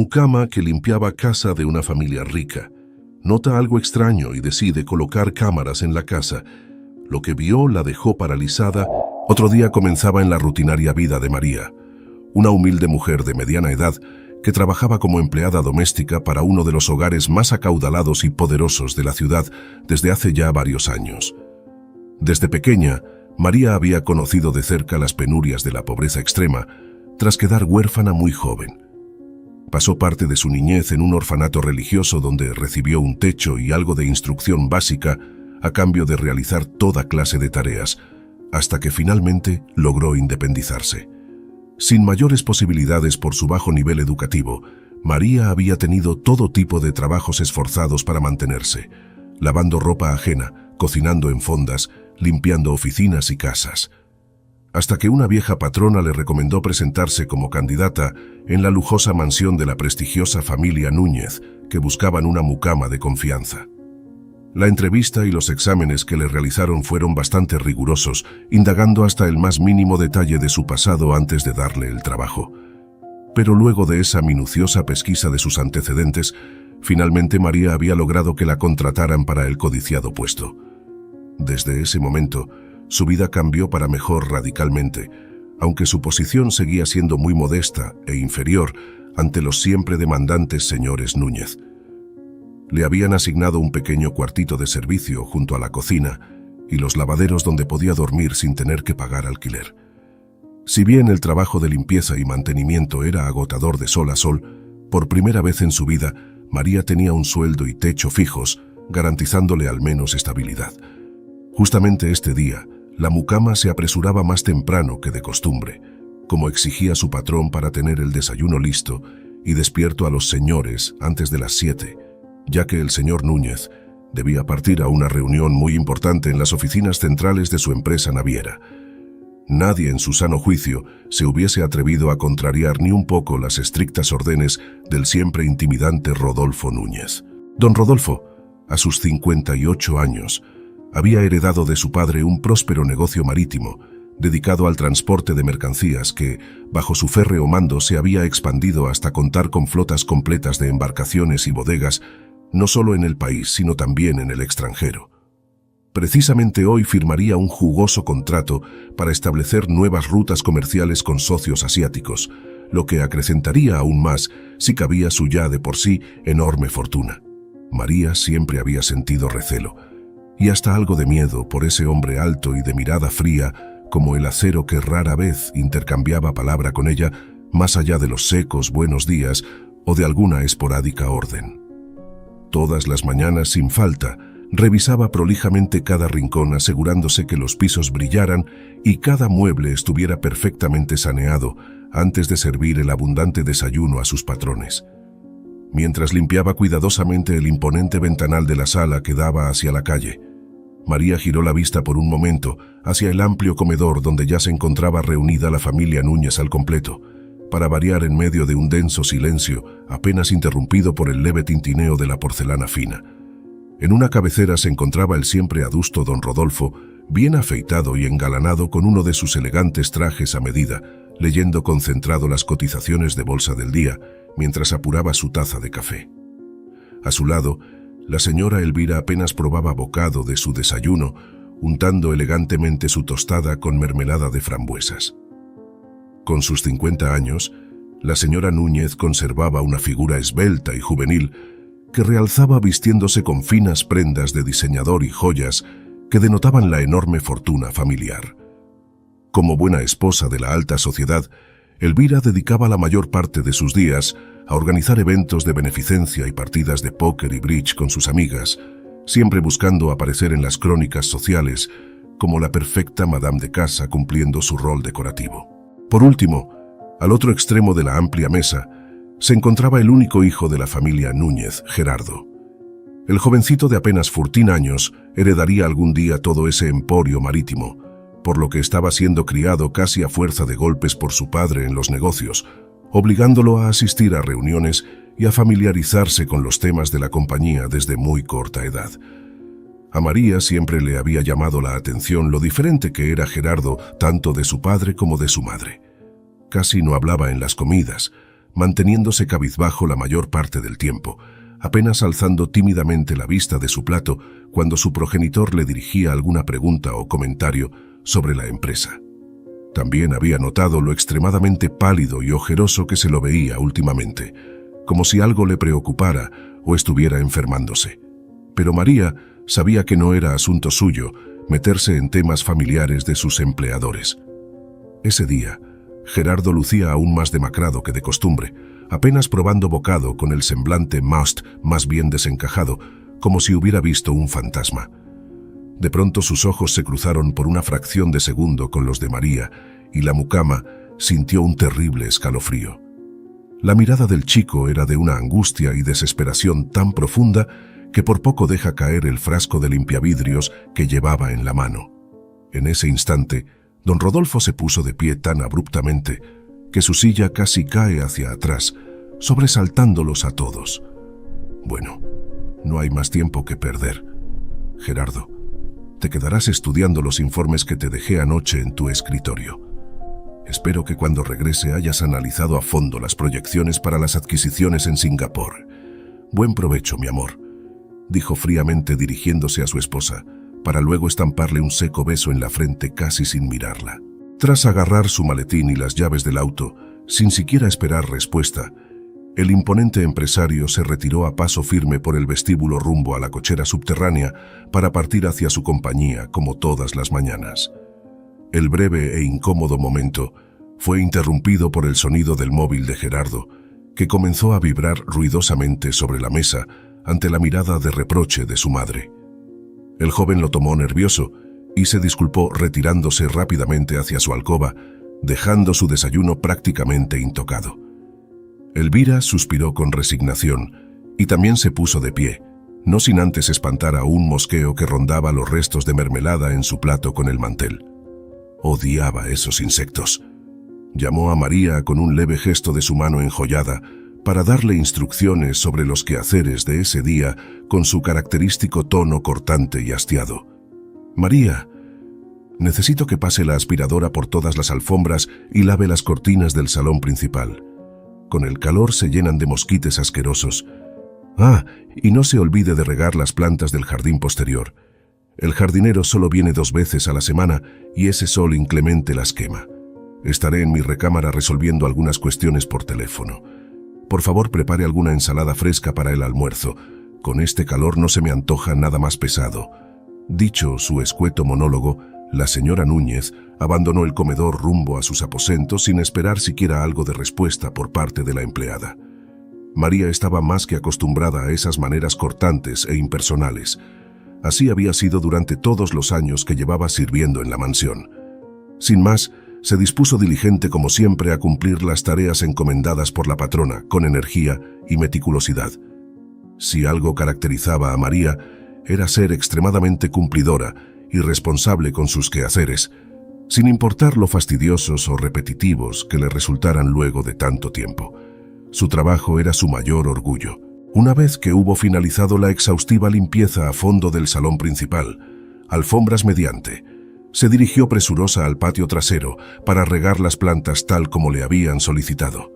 mucama que limpiaba casa de una familia rica nota algo extraño y decide colocar cámaras en la casa. Lo que vio la dejó paralizada. Otro día comenzaba en la rutinaria vida de María, una humilde mujer de mediana edad que trabajaba como empleada doméstica para uno de los hogares más acaudalados y poderosos de la ciudad desde hace ya varios años. Desde pequeña, María había conocido de cerca las penurias de la pobreza extrema, tras quedar huérfana muy joven. Pasó parte de su niñez en un orfanato religioso donde recibió un techo y algo de instrucción básica a cambio de realizar toda clase de tareas, hasta que finalmente logró independizarse. Sin mayores posibilidades por su bajo nivel educativo, María había tenido todo tipo de trabajos esforzados para mantenerse, lavando ropa ajena, cocinando en fondas, limpiando oficinas y casas. Hasta que una vieja patrona le recomendó presentarse como candidata en la lujosa mansión de la prestigiosa familia Núñez, que buscaban una mucama de confianza. La entrevista y los exámenes que le realizaron fueron bastante rigurosos, indagando hasta el más mínimo detalle de su pasado antes de darle el trabajo. Pero luego de esa minuciosa pesquisa de sus antecedentes, finalmente María había logrado que la contrataran para el codiciado puesto. Desde ese momento, su vida cambió para mejor radicalmente, aunque su posición seguía siendo muy modesta e inferior ante los siempre demandantes señores Núñez. Le habían asignado un pequeño cuartito de servicio junto a la cocina y los lavaderos donde podía dormir sin tener que pagar alquiler. Si bien el trabajo de limpieza y mantenimiento era agotador de sol a sol, por primera vez en su vida, María tenía un sueldo y techo fijos, garantizándole al menos estabilidad. Justamente este día, la mucama se apresuraba más temprano que de costumbre, como exigía su patrón para tener el desayuno listo y despierto a los señores antes de las 7, ya que el señor Núñez debía partir a una reunión muy importante en las oficinas centrales de su empresa naviera. Nadie en su sano juicio se hubiese atrevido a contrariar ni un poco las estrictas órdenes del siempre intimidante Rodolfo Núñez. Don Rodolfo, a sus 58 años, había heredado de su padre un próspero negocio marítimo, dedicado al transporte de mercancías que, bajo su férreo mando, se había expandido hasta contar con flotas completas de embarcaciones y bodegas, no solo en el país, sino también en el extranjero. Precisamente hoy firmaría un jugoso contrato para establecer nuevas rutas comerciales con socios asiáticos, lo que acrecentaría aún más si cabía su ya de por sí enorme fortuna. María siempre había sentido recelo, y hasta algo de miedo por ese hombre alto y de mirada fría como el acero que rara vez intercambiaba palabra con ella más allá de los secos buenos días o de alguna esporádica orden. Todas las mañanas sin falta revisaba prolijamente cada rincón asegurándose que los pisos brillaran y cada mueble estuviera perfectamente saneado antes de servir el abundante desayuno a sus patrones. Mientras limpiaba cuidadosamente el imponente ventanal de la sala que daba hacia la calle, María giró la vista por un momento hacia el amplio comedor donde ya se encontraba reunida la familia Núñez al completo, para variar en medio de un denso silencio apenas interrumpido por el leve tintineo de la porcelana fina. En una cabecera se encontraba el siempre adusto don Rodolfo, bien afeitado y engalanado con uno de sus elegantes trajes a medida, leyendo concentrado las cotizaciones de bolsa del día, mientras apuraba su taza de café. A su lado, la señora Elvira apenas probaba bocado de su desayuno, untando elegantemente su tostada con mermelada de frambuesas. Con sus 50 años, la señora Núñez conservaba una figura esbelta y juvenil que realzaba vistiéndose con finas prendas de diseñador y joyas que denotaban la enorme fortuna familiar. Como buena esposa de la alta sociedad, Elvira dedicaba la mayor parte de sus días a organizar eventos de beneficencia y partidas de póker y bridge con sus amigas, siempre buscando aparecer en las crónicas sociales como la perfecta madame de casa cumpliendo su rol decorativo. Por último, al otro extremo de la amplia mesa, se encontraba el único hijo de la familia Núñez, Gerardo. El jovencito de apenas 14 años heredaría algún día todo ese emporio marítimo, por lo que estaba siendo criado casi a fuerza de golpes por su padre en los negocios, obligándolo a asistir a reuniones y a familiarizarse con los temas de la compañía desde muy corta edad. A María siempre le había llamado la atención lo diferente que era Gerardo tanto de su padre como de su madre. Casi no hablaba en las comidas, manteniéndose cabizbajo la mayor parte del tiempo, apenas alzando tímidamente la vista de su plato cuando su progenitor le dirigía alguna pregunta o comentario sobre la empresa. También había notado lo extremadamente pálido y ojeroso que se lo veía últimamente, como si algo le preocupara o estuviera enfermándose. Pero María sabía que no era asunto suyo meterse en temas familiares de sus empleadores. Ese día, Gerardo lucía aún más demacrado que de costumbre, apenas probando bocado con el semblante más bien desencajado, como si hubiera visto un fantasma. De pronto sus ojos se cruzaron por una fracción de segundo con los de María y la mucama sintió un terrible escalofrío. La mirada del chico era de una angustia y desesperación tan profunda que por poco deja caer el frasco de limpiavidrios que llevaba en la mano. En ese instante, don Rodolfo se puso de pie tan abruptamente que su silla casi cae hacia atrás, sobresaltándolos a todos. Bueno, no hay más tiempo que perder. Gerardo, te quedarás estudiando los informes que te dejé anoche en tu escritorio. Espero que cuando regrese hayas analizado a fondo las proyecciones para las adquisiciones en Singapur. Buen provecho, mi amor, dijo fríamente dirigiéndose a su esposa, para luego estamparle un seco beso en la frente casi sin mirarla. Tras agarrar su maletín y las llaves del auto, sin siquiera esperar respuesta, el imponente empresario se retiró a paso firme por el vestíbulo rumbo a la cochera subterránea para partir hacia su compañía como todas las mañanas. El breve e incómodo momento fue interrumpido por el sonido del móvil de Gerardo, que comenzó a vibrar ruidosamente sobre la mesa ante la mirada de reproche de su madre. El joven lo tomó nervioso y se disculpó retirándose rápidamente hacia su alcoba, dejando su desayuno prácticamente intocado. Elvira suspiró con resignación y también se puso de pie, no sin antes espantar a un mosqueo que rondaba los restos de mermelada en su plato con el mantel. Odiaba esos insectos. Llamó a María con un leve gesto de su mano enjollada para darle instrucciones sobre los quehaceres de ese día con su característico tono cortante y hastiado. «María, necesito que pase la aspiradora por todas las alfombras y lave las cortinas del salón principal. Con el calor se llenan de mosquites asquerosos. Ah, y no se olvide de regar las plantas del jardín posterior. El jardinero solo viene 2 veces a la semana y ese sol inclemente las quema. Estaré en mi recámara resolviendo algunas cuestiones por teléfono. Por favor, prepare alguna ensalada fresca para el almuerzo. Con este calor no se me antoja nada más pesado». Dicho su escueto monólogo, la señora Núñez abandonó el comedor rumbo a sus aposentos sin esperar siquiera algo de respuesta por parte de la empleada. María estaba más que acostumbrada a esas maneras cortantes e impersonales. Así había sido durante todos los años que llevaba sirviendo en la mansión. Sin más, se dispuso diligente como siempre a cumplir las tareas encomendadas por la patrona con energía y meticulosidad. Si algo caracterizaba a María, era ser extremadamente cumplidora y responsable con sus quehaceres, sin importar lo fastidiosos o repetitivos que le resultaran luego de tanto tiempo. Su trabajo era su mayor orgullo. Una vez que hubo finalizado la exhaustiva limpieza a fondo del salón principal, alfombras mediante, se dirigió presurosa al patio trasero para regar las plantas tal como le habían solicitado.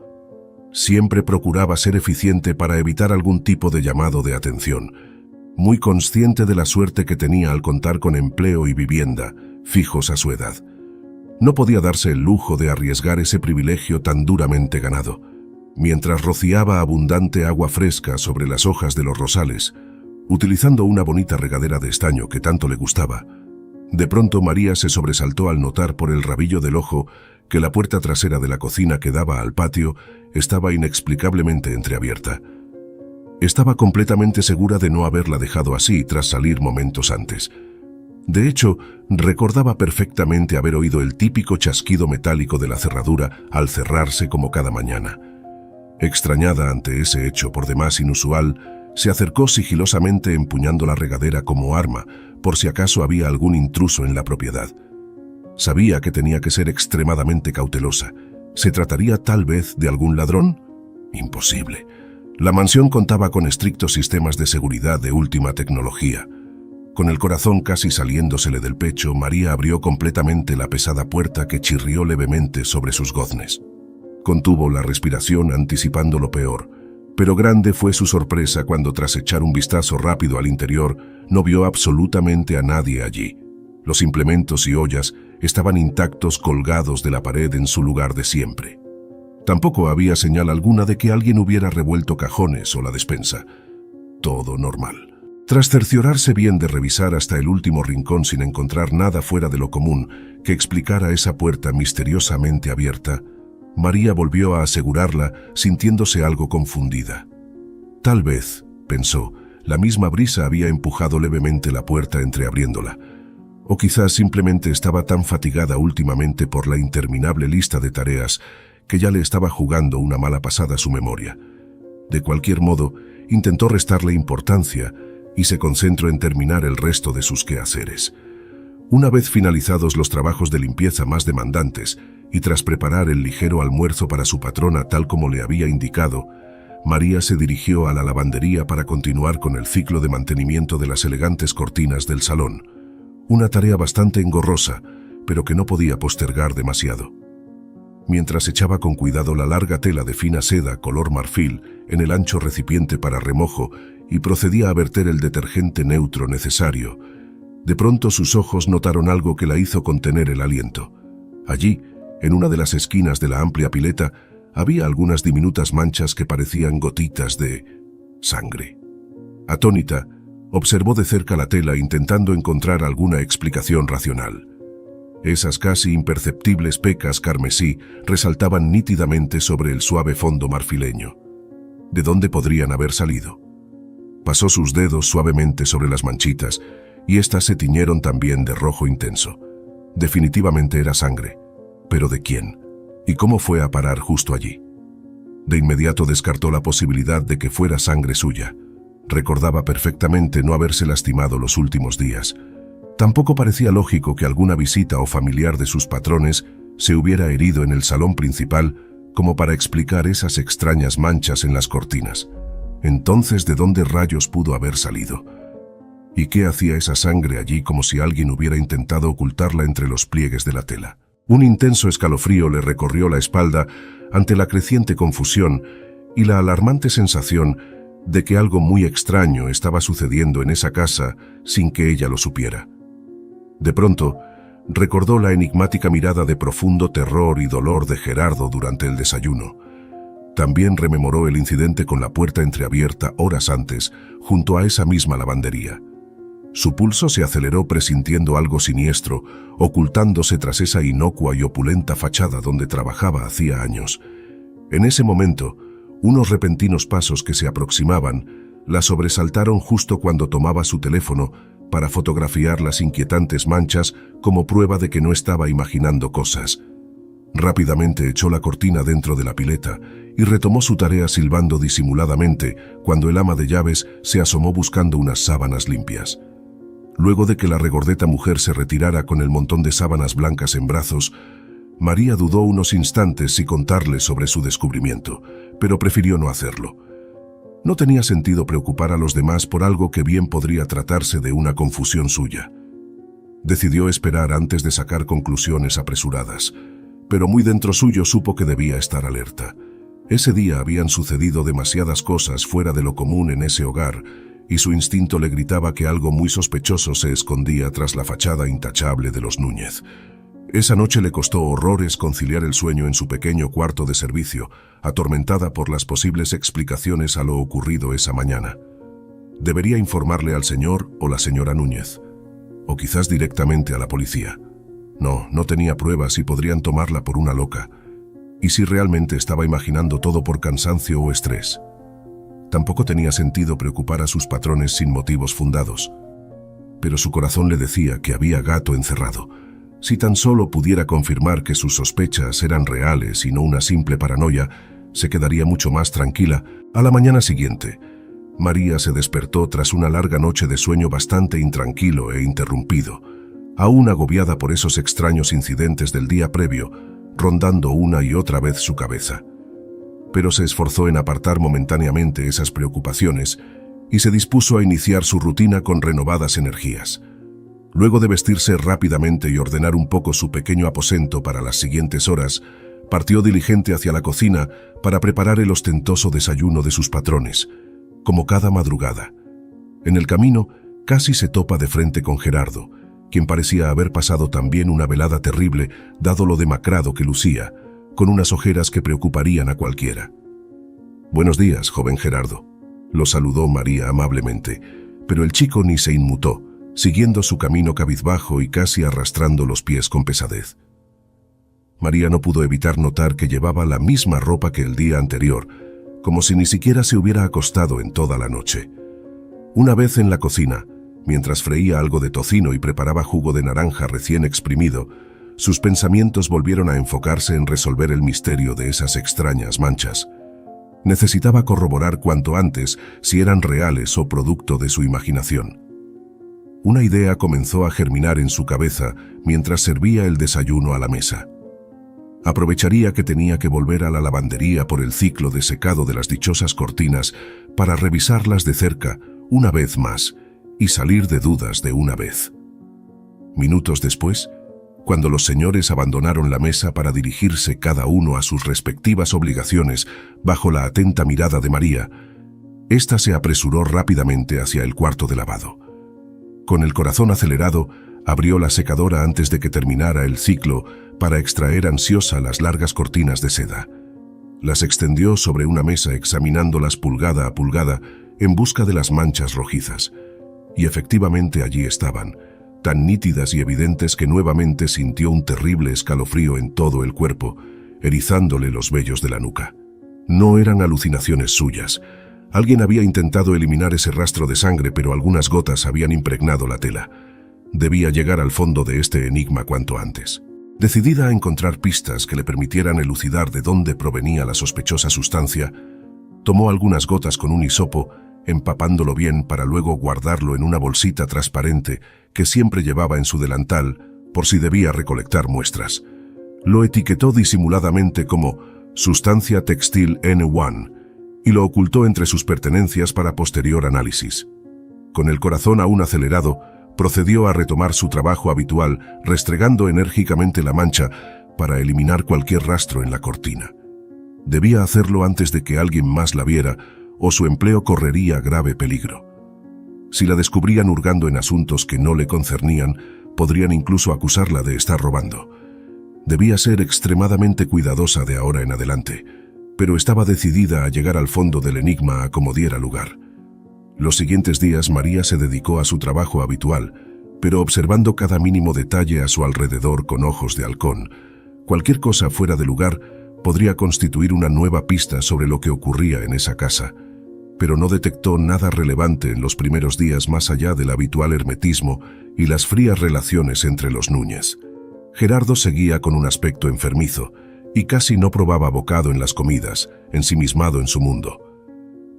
Siempre procuraba ser eficiente para evitar algún tipo de llamado de atención, muy consciente de la suerte que tenía al contar con empleo y vivienda fijos a su edad. No podía darse el lujo de arriesgar ese privilegio tan duramente ganado. Mientras rociaba abundante agua fresca sobre las hojas de los rosales, utilizando una bonita regadera de estaño que tanto le gustaba, de pronto María se sobresaltó al notar por el rabillo del ojo que la puerta trasera de la cocina que daba al patio estaba inexplicablemente entreabierta. Estaba completamente segura de no haberla dejado así tras salir momentos antes. De hecho, recordaba perfectamente haber oído el típico chasquido metálico de la cerradura al cerrarse como cada mañana. Extrañada ante ese hecho por demás inusual, se acercó sigilosamente empuñando la regadera como arma, por si acaso había algún intruso en la propiedad. Sabía que tenía que ser extremadamente cautelosa. ¿Se trataría tal vez de algún ladrón? Imposible. La mansión contaba con estrictos sistemas de seguridad de última tecnología. Con el corazón casi saliéndosele del pecho, María abrió completamente la pesada puerta que chirrió levemente sobre sus goznes. Contuvo la respiración anticipando lo peor, pero grande fue su sorpresa cuando tras echar un vistazo rápido al interior no vio absolutamente a nadie allí. Los implementos y ollas estaban intactos colgados de la pared en su lugar de siempre. Tampoco había señal alguna de que alguien hubiera revuelto cajones o la despensa. Todo normal. Tras cerciorarse bien de revisar hasta el último rincón sin encontrar nada fuera de lo común que explicara esa puerta misteriosamente abierta, María volvió a asegurarla, sintiéndose algo confundida. Tal vez, pensó, la misma brisa había empujado levemente la puerta entreabriéndola. O quizás simplemente estaba tan fatigada últimamente por la interminable lista de tareas que ya le estaba jugando una mala pasada a su memoria. De cualquier modo, intentó restarle importancia y se concentró en terminar el resto de sus quehaceres. Una vez finalizados los trabajos de limpieza más demandantes y tras preparar el ligero almuerzo para su patrona tal como le había indicado, María se dirigió a la lavandería para continuar con el ciclo de mantenimiento de las elegantes cortinas del salón. Una tarea bastante engorrosa, pero que no podía postergar demasiado. Mientras echaba con cuidado la larga tela de fina seda color marfil en el ancho recipiente para remojo y procedía a verter el detergente neutro necesario, de pronto sus ojos notaron algo que la hizo contener el aliento. Allí, en una de las esquinas de la amplia pileta, había algunas diminutas manchas que parecían gotitas de sangre. Atónita, observó de cerca la tela intentando encontrar alguna explicación racional. Esas casi imperceptibles pecas carmesí resaltaban nítidamente sobre el suave fondo marfileño. ¿De dónde podrían haber salido? Pasó sus dedos suavemente sobre las manchitas y éstas se tiñeron también de rojo intenso. Definitivamente era sangre. ¿Pero de quién? ¿Y cómo fue a parar justo allí? De inmediato descartó la posibilidad de que fuera sangre suya. Recordaba perfectamente no haberse lastimado los últimos días. Tampoco parecía lógico que alguna visita o familiar de sus patrones se hubiera herido en el salón principal como para explicar esas extrañas manchas en las cortinas. Entonces, ¿de dónde rayos pudo haber salido? ¿Y qué hacía esa sangre allí como si alguien hubiera intentado ocultarla entre los pliegues de la tela? Un intenso escalofrío le recorrió la espalda ante la creciente confusión y la alarmante sensación de que algo muy extraño estaba sucediendo en esa casa sin que ella lo supiera. De pronto, recordó la enigmática mirada de profundo terror y dolor de Gerardo durante el desayuno. También rememoró el incidente con la puerta entreabierta horas antes, junto a esa misma lavandería. Su pulso se aceleró presintiendo algo siniestro, ocultándose tras esa inocua y opulenta fachada donde trabajaba hacía años. En ese momento, unos repentinos pasos que se aproximaban la sobresaltaron justo cuando tomaba su teléfono para fotografiar las inquietantes manchas como prueba de que no estaba imaginando cosas. Rápidamente echó la cortina dentro de la pileta y retomó su tarea silbando disimuladamente cuando el ama de llaves se asomó buscando unas sábanas limpias. Luego de que la regordeta mujer se retirara con el montón de sábanas blancas en brazos, María dudó unos instantes si contarle sobre su descubrimiento, pero prefirió no hacerlo. No tenía sentido preocupar a los demás por algo que bien podría tratarse de una confusión suya. Decidió esperar antes de sacar conclusiones apresuradas, pero muy dentro suyo supo que debía estar alerta. Ese día habían sucedido demasiadas cosas fuera de lo común en ese hogar, y su instinto le gritaba que algo muy sospechoso se escondía tras la fachada intachable de los Núñez. Esa noche le costó horrores conciliar el sueño en su pequeño cuarto de servicio, atormentada por las posibles explicaciones a lo ocurrido esa mañana. Debería informarle al señor o la señora Núñez, o quizás directamente a la policía. No tenía pruebas y podrían tomarla por una loca. ¿Y si realmente estaba imaginando todo por cansancio o estrés? Tampoco tenía sentido preocupar a sus patrones sin motivos fundados. Pero su corazón le decía que había gato encerrado. Si tan solo pudiera confirmar que sus sospechas eran reales y no una simple paranoia, se quedaría mucho más tranquila. A la mañana siguiente, María se despertó tras una larga noche de sueño bastante intranquilo e interrumpido, aún agobiada por esos extraños incidentes del día previo, rondando una y otra vez su cabeza. Pero se esforzó en apartar momentáneamente esas preocupaciones y se dispuso a iniciar su rutina con renovadas energías. Luego de vestirse rápidamente y ordenar un poco su pequeño aposento para las siguientes horas, partió diligente hacia la cocina para preparar el ostentoso desayuno de sus patrones, como cada madrugada. En el camino, casi se topa de frente con Gerardo, quien parecía haber pasado también una velada terrible, dado lo demacrado que lucía, con unas ojeras que preocuparían a cualquiera. «Buenos días, joven Gerardo», lo saludó María amablemente, pero el chico ni se inmutó, siguiendo su camino cabizbajo y casi arrastrando los pies con pesadez. María no pudo evitar notar que llevaba la misma ropa que el día anterior, como si ni siquiera se hubiera acostado en toda la noche. Una vez en la cocina, mientras freía algo de tocino y preparaba jugo de naranja recién exprimido, sus pensamientos volvieron a enfocarse en resolver el misterio de esas extrañas manchas. Necesitaba corroborar cuanto antes si eran reales o producto de su imaginación. Una idea comenzó a germinar en su cabeza mientras servía el desayuno a la mesa. Aprovecharía que tenía que volver a la lavandería por el ciclo de secado de las dichosas cortinas para revisarlas de cerca una vez más y salir de dudas de una vez. Minutos después, cuando los señores abandonaron la mesa para dirigirse cada uno a sus respectivas obligaciones bajo la atenta mirada de María, ésta se apresuró rápidamente hacia el cuarto de lavado. Con el corazón acelerado, abrió la secadora antes de que terminara el ciclo para extraer ansiosa las largas cortinas de seda. Las extendió sobre una mesa examinándolas pulgada a pulgada en busca de las manchas rojizas. Y efectivamente allí estaban, tan nítidas y evidentes que nuevamente sintió un terrible escalofrío en todo el cuerpo, erizándole los vellos de la nuca. No eran alucinaciones suyas. Alguien había intentado eliminar ese rastro de sangre, pero algunas gotas habían impregnado la tela. Debía llegar al fondo de este enigma cuanto antes. Decidida a encontrar pistas que le permitieran elucidar de dónde provenía la sospechosa sustancia, tomó algunas gotas con un hisopo, empapándolo bien para luego guardarlo en una bolsita transparente que siempre llevaba en su delantal por si debía recolectar muestras. Lo etiquetó disimuladamente como sustancia textil N1 y lo ocultó entre sus pertenencias para posterior análisis. Con el corazón aún acelerado, procedió a retomar su trabajo habitual, restregando enérgicamente la mancha para eliminar cualquier rastro en la cortina. Debía hacerlo antes de que alguien más la viera, o su empleo correría grave peligro. Si la descubrían hurgando en asuntos que no le concernían, podrían incluso acusarla de estar robando. Debía ser extremadamente cuidadosa de ahora en adelante, pero estaba decidida a llegar al fondo del enigma a como diera lugar. Los siguientes días María se dedicó a su trabajo habitual, pero observando cada mínimo detalle a su alrededor con ojos de halcón. Cualquier cosa fuera de lugar podría constituir una nueva pista sobre lo que ocurría en esa casa, pero no detectó nada relevante en los primeros días más allá del habitual hermetismo y las frías relaciones entre los Núñez. Gerardo seguía con un aspecto enfermizo y casi no probaba bocado en las comidas, ensimismado en su mundo.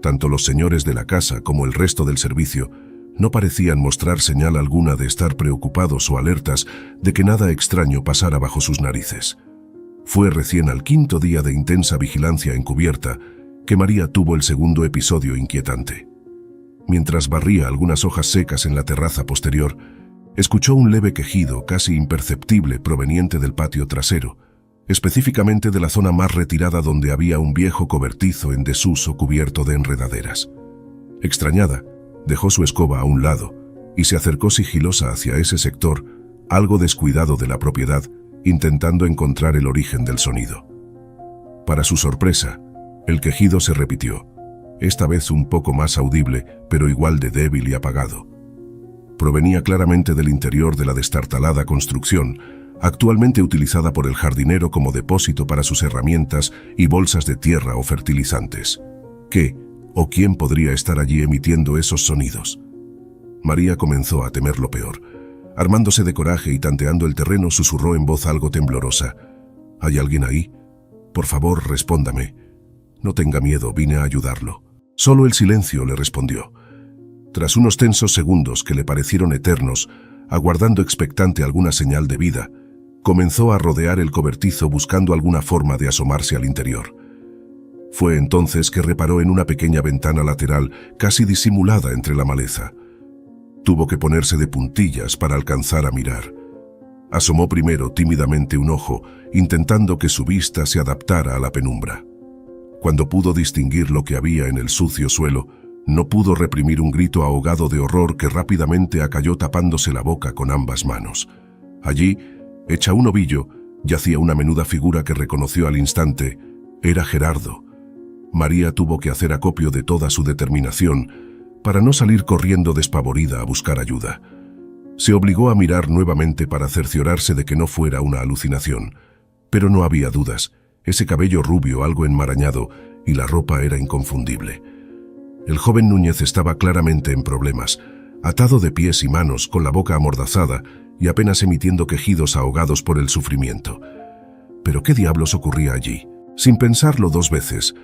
Tanto los señores de la casa como el resto del servicio no parecían mostrar señal alguna de estar preocupados o alertas de que nada extraño pasara bajo sus narices. Fue recién al quinto día de intensa vigilancia encubierta que María tuvo el segundo episodio inquietante. Mientras barría algunas hojas secas en la terraza posterior, escuchó un leve quejido casi imperceptible proveniente del patio trasero, específicamente de la zona más retirada donde había un viejo cobertizo en desuso cubierto de enredaderas. Extrañada, dejó su escoba a un lado y se acercó sigilosa hacia ese sector, algo descuidado de la propiedad, intentando encontrar el origen del sonido. Para su sorpresa, el quejido se repitió, esta vez un poco más audible, pero igual de débil y apagado. Provenía claramente del interior de la destartalada construcción, actualmente utilizada por el jardinero como depósito para sus herramientas y bolsas de tierra o fertilizantes. ¿Qué o quién podría estar allí emitiendo esos sonidos? María comenzó a temer lo peor. Armándose de coraje y tanteando el terreno, susurró en voz algo temblorosa. ¿Hay alguien ahí? Por favor, respóndame. No tenga miedo, vine a ayudarlo. Solo el silencio le respondió. Tras unos tensos segundos que le parecieron eternos, aguardando expectante alguna señal de vida, comenzó a rodear el cobertizo buscando alguna forma de asomarse al interior. Fue entonces que reparó en una pequeña ventana lateral casi disimulada entre la maleza. Tuvo que ponerse de puntillas para alcanzar a mirar. Asomó primero tímidamente un ojo, intentando que su vista se adaptara a la penumbra. Cuando pudo distinguir lo que había en el sucio suelo, no pudo reprimir un grito ahogado de horror que rápidamente acalló tapándose la boca con ambas manos. Allí, hecha un ovillo, yacía una menuda figura que reconoció al instante. Era Gerardo. María tuvo que hacer acopio de toda su determinación para no salir corriendo despavorida a buscar ayuda. Se obligó a mirar nuevamente para cerciorarse de que no fuera una alucinación. Pero no había dudas. Ese cabello rubio algo enmarañado y la ropa era inconfundible. El joven Núñez estaba claramente en problemas, atado de pies y manos, con la boca amordazada y apenas emitiendo quejidos ahogados por el sufrimiento. ¿Pero qué diablos ocurría allí? Sin pensarlo dos veces,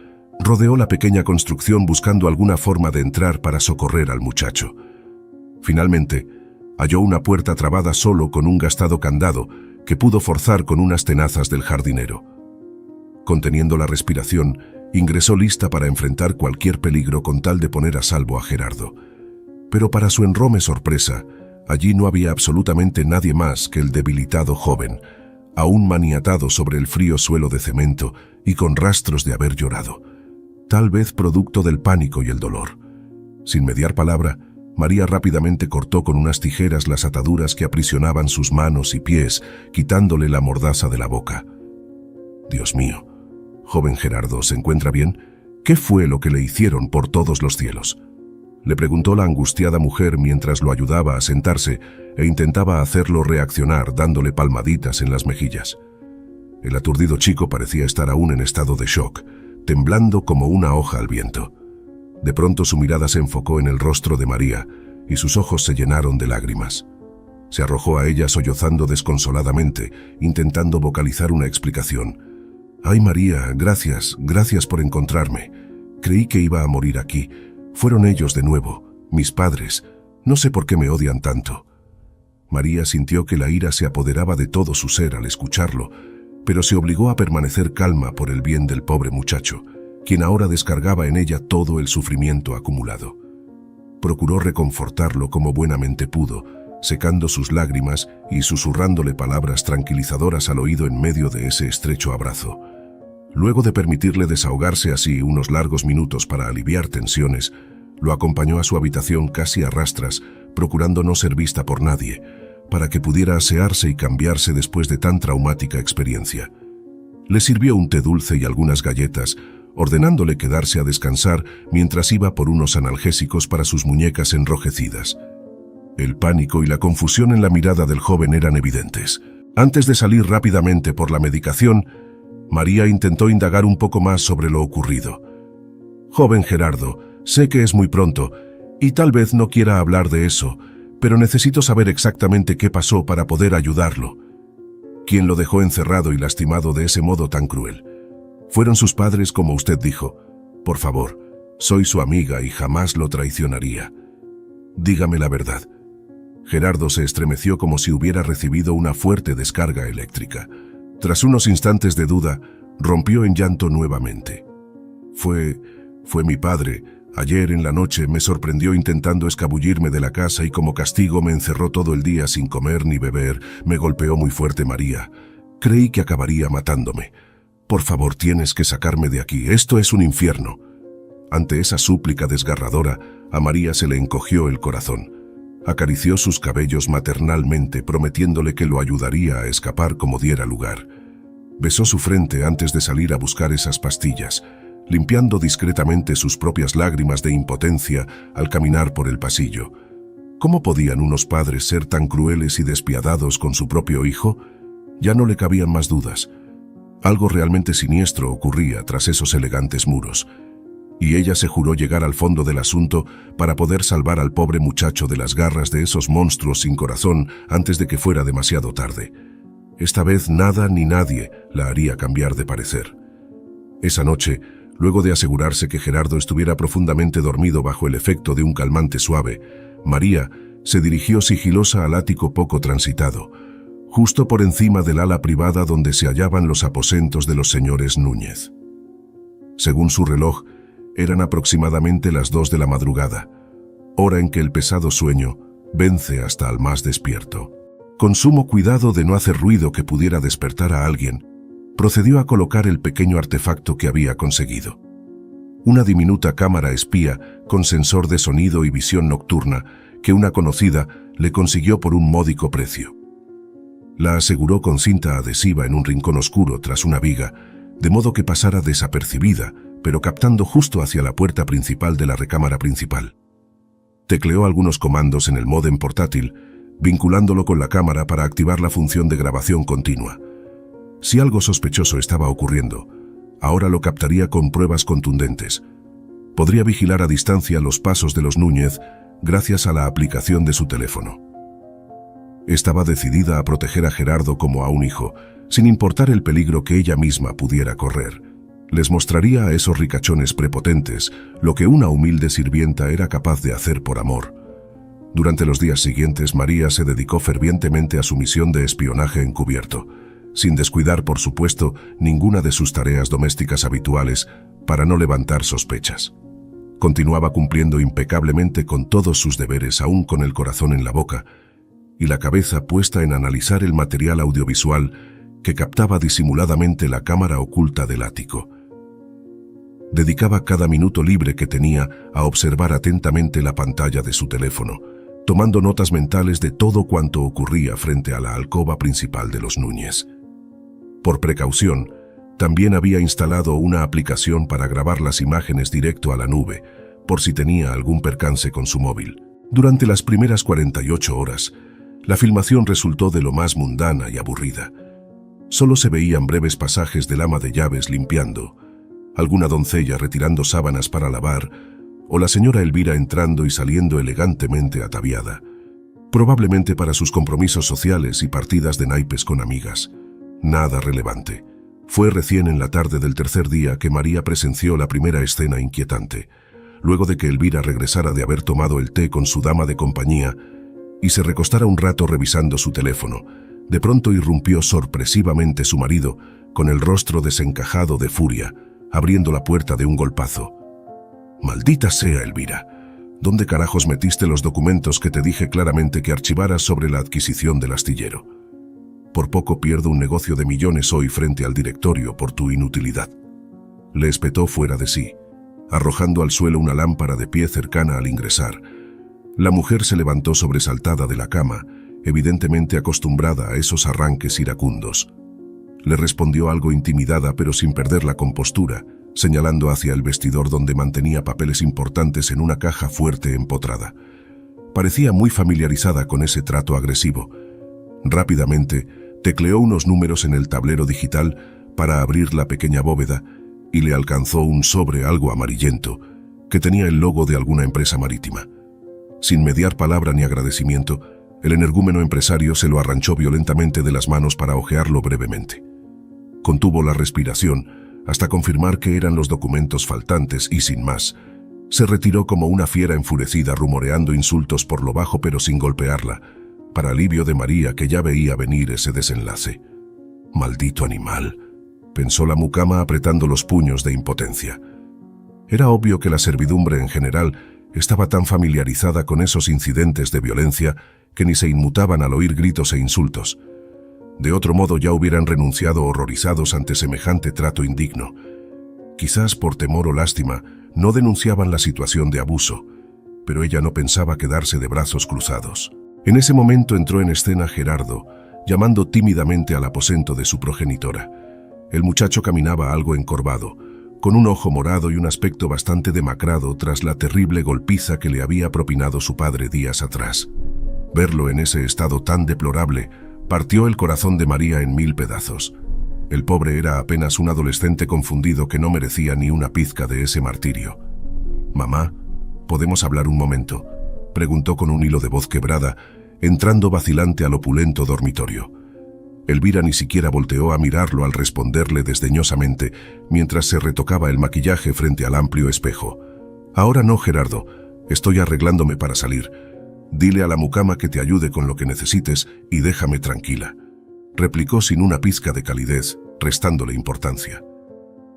rodeó la pequeña construcción buscando alguna forma de entrar para socorrer al muchacho. Finalmente, halló una puerta trabada solo con un gastado candado que pudo forzar con unas tenazas del jardinero. Conteniendo la respiración, ingresó lista para enfrentar cualquier peligro con tal de poner a salvo a Gerardo. Pero para su enorme sorpresa, allí no había absolutamente nadie más que el debilitado joven, aún maniatado sobre el frío suelo de cemento y con rastros de haber llorado, tal vez producto del pánico y el dolor. Sin mediar palabra, María rápidamente cortó con unas tijeras las ataduras que aprisionaban sus manos y pies, quitándole la mordaza de la boca. Dios mío, joven Gerardo, ¿se encuentra bien? ¿Qué fue lo que le hicieron por todos los cielos? Le preguntó la angustiada mujer mientras lo ayudaba a sentarse e intentaba hacerlo reaccionar dándole palmaditas en las mejillas. El aturdido chico parecía estar aún en estado de shock, temblando como una hoja al viento. De pronto su mirada se enfocó en el rostro de María y sus ojos se llenaron de lágrimas. Se arrojó a ella sollozando desconsoladamente, intentando vocalizar una explicación. «Ay, María, gracias por encontrarme. Creí que iba a morir aquí. Fueron ellos de nuevo, mis padres. No sé por qué me odian tanto». María sintió que la ira se apoderaba de todo su ser al escucharlo, pero se obligó a permanecer calma por el bien del pobre muchacho, quien ahora descargaba en ella todo el sufrimiento acumulado. Procuró reconfortarlo como buenamente pudo, secando sus lágrimas y susurrándole palabras tranquilizadoras al oído en medio de ese estrecho abrazo. Luego de permitirle desahogarse así unos largos minutos para aliviar tensiones, lo acompañó a su habitación casi a rastras, procurando no ser vista por nadie, para que pudiera asearse y cambiarse después de tan traumática experiencia. Le sirvió un té dulce y algunas galletas, ordenándole quedarse a descansar mientras iba por unos analgésicos para sus muñecas enrojecidas. El pánico y la confusión en la mirada del joven eran evidentes. Antes de salir rápidamente por la medicación, María intentó indagar un poco más sobre lo ocurrido. «Joven Gerardo, sé que es muy pronto, y tal vez no quiera hablar de eso, pero necesito saber exactamente qué pasó para poder ayudarlo. ¿Quién lo dejó encerrado y lastimado de ese modo tan cruel? Fueron sus padres, como usted dijo. Por favor, soy su amiga y jamás lo traicionaría. Dígame la verdad». Gerardo se estremeció como si hubiera recibido una fuerte descarga eléctrica. Tras unos instantes de duda, rompió en llanto nuevamente. Fue mi padre. Ayer en la noche me sorprendió intentando escabullirme de la casa y como castigo me encerró todo el día sin comer ni beber. Me golpeó muy fuerte María. Creí que acabaría matándome. Por favor, tienes que sacarme de aquí. Esto es un infierno». Ante esa súplica desgarradora, a María se le encogió el corazón. Acarició sus cabellos maternalmente, prometiéndole que lo ayudaría a escapar como diera lugar. Besó su frente antes de salir a buscar esas pastillas, limpiando discretamente sus propias lágrimas de impotencia al caminar por el pasillo. ¿Cómo podían unos padres ser tan crueles y despiadados con su propio hijo? Ya no le cabían más dudas. Algo realmente siniestro ocurría tras esos elegantes muros, y ella se juró llegar al fondo del asunto para poder salvar al pobre muchacho de las garras de esos monstruos sin corazón antes de que fuera demasiado tarde. Esta vez nada ni nadie la haría cambiar de parecer. Esa noche, luego de asegurarse que Gerardo estuviera profundamente dormido bajo el efecto de un calmante suave, María se dirigió sigilosa al ático poco transitado, justo por encima del ala privada donde se hallaban los aposentos de los señores Núñez. Según su reloj, eran aproximadamente las 2 de la madrugada, hora en que el pesado sueño vence hasta al más despierto. Con sumo cuidado de no hacer ruido que pudiera despertar a alguien, procedió a colocar el pequeño artefacto que había conseguido. Una diminuta cámara espía con sensor de sonido y visión nocturna que una conocida le consiguió por un módico precio. La aseguró con cinta adhesiva en un rincón oscuro tras una viga, de modo que pasara desapercibida, pero captando justo hacia la puerta principal de la recámara principal. Tecleó algunos comandos en el módem portátil, vinculándolo con la cámara para activar la función de grabación continua. Si algo sospechoso estaba ocurriendo, ahora lo captaría con pruebas contundentes. Podría vigilar a distancia los pasos de los Núñez gracias a la aplicación de su teléfono. Estaba decidida a proteger a Gerardo como a un hijo, sin importar el peligro que ella misma pudiera correr. Les mostraría a esos ricachones prepotentes lo que una humilde sirvienta era capaz de hacer por amor. Durante los días siguientes, María se dedicó fervientemente a su misión de espionaje encubierto, sin descuidar, por supuesto, ninguna de sus tareas domésticas habituales para no levantar sospechas. Continuaba cumpliendo impecablemente con todos sus deberes, aún con el corazón en la boca y la cabeza puesta en analizar el material audiovisual que captaba disimuladamente la cámara oculta del ático. Dedicaba cada minuto libre que tenía a observar atentamente la pantalla de su teléfono, tomando notas mentales de todo cuanto ocurría frente a la alcoba principal de los Núñez. Por precaución, también había instalado una aplicación para grabar las imágenes directo a la nube, por si tenía algún percance con su móvil. Durante las primeras 48 horas, la filmación resultó de lo más mundana y aburrida. Solo se veían breves pasajes del ama de llaves limpiando, alguna doncella retirando sábanas para lavar, o la señora Elvira entrando y saliendo elegantemente ataviada, probablemente para sus compromisos sociales y partidas de naipes con amigas. Nada relevante. Fue recién en la tarde del tercer día que María presenció la primera escena inquietante, luego de que Elvira regresara de haber tomado el té con su dama de compañía y se recostara un rato revisando su teléfono. De pronto irrumpió sorpresivamente su marido, con el rostro desencajado de furia, abriendo la puerta de un golpazo. «Maldita sea, Elvira, ¿dónde carajos metiste los documentos que te dije claramente que archivaras sobre la adquisición del astillero? Por poco pierdo un negocio de millones hoy frente al directorio por tu inutilidad». Le espetó fuera de sí, arrojando al suelo una lámpara de pie cercana al ingresar. La mujer se levantó sobresaltada de la cama, evidentemente acostumbrada a esos arranques iracundos. Le respondió algo intimidada, pero sin perder la compostura, señalando hacia el vestidor donde mantenía papeles importantes en una caja fuerte empotrada. Parecía muy familiarizada con ese trato agresivo. Rápidamente, tecleó unos números en el tablero digital para abrir la pequeña bóveda y le alcanzó un sobre algo amarillento que tenía el logo de alguna empresa marítima. Sin mediar palabra ni agradecimiento, el energúmeno empresario se lo arranchó violentamente de las manos para hojearlo brevemente. Contuvo la respiración hasta confirmar que eran los documentos faltantes y, sin más, se retiró como una fiera enfurecida, rumoreando insultos por lo bajo pero sin golpearla, para alivio de María, que ya veía venir ese desenlace. «Maldito animal», pensó la mucama apretando los puños de impotencia. Era obvio que la servidumbre en general estaba tan familiarizada con esos incidentes de violencia que ni se inmutaban al oír gritos e insultos. De otro modo ya hubieran renunciado horrorizados ante semejante trato indigno. Quizás por temor o lástima no denunciaban la situación de abuso, pero ella no pensaba quedarse de brazos cruzados. En ese momento entró en escena Gerardo, llamando tímidamente al aposento de su progenitora. El muchacho caminaba algo encorvado, con un ojo morado y un aspecto bastante demacrado tras la terrible golpiza que le había propinado su padre días atrás. Verlo en ese estado tan deplorable partió el corazón de María en 1000 pedazos. El pobre era apenas un adolescente confundido que no merecía ni una pizca de ese martirio. «Mamá, ¿podemos hablar un momento?», preguntó con un hilo de voz quebrada, entrando vacilante al opulento dormitorio. Elvira ni siquiera volteó a mirarlo al responderle desdeñosamente, mientras se retocaba el maquillaje frente al amplio espejo. «Ahora no, Gerardo, estoy arreglándome para salir. Dile a la mucama que te ayude con lo que necesites y déjame tranquila», replicó sin una pizca de calidez, restándole importancia.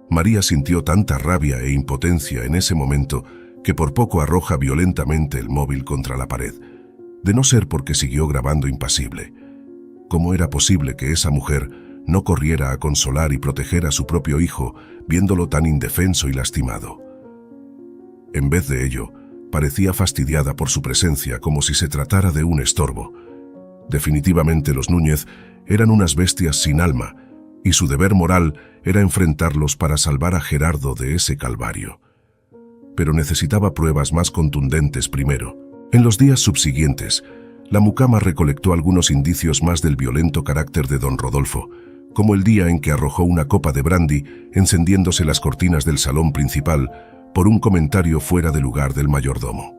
María sintió tanta rabia e impotencia en ese momento que por poco arroja violentamente el móvil contra la pared, de no ser porque siguió grabando impasible. ¿Cómo era posible que esa mujer no corriera a consolar y proteger a su propio hijo, viéndolo tan indefenso y lastimado? En vez de ello, parecía fastidiada por su presencia, como si se tratara de un estorbo. Definitivamente los Núñez eran unas bestias sin alma, y su deber moral era enfrentarlos para salvar a Gerardo de ese calvario. Pero necesitaba pruebas más contundentes primero. En los días subsiguientes, la mucama recolectó algunos indicios más del violento carácter de don Rodolfo, como el día en que arrojó una copa de brandy, encendiéndose las cortinas del salón principal por un comentario fuera de lugar del mayordomo.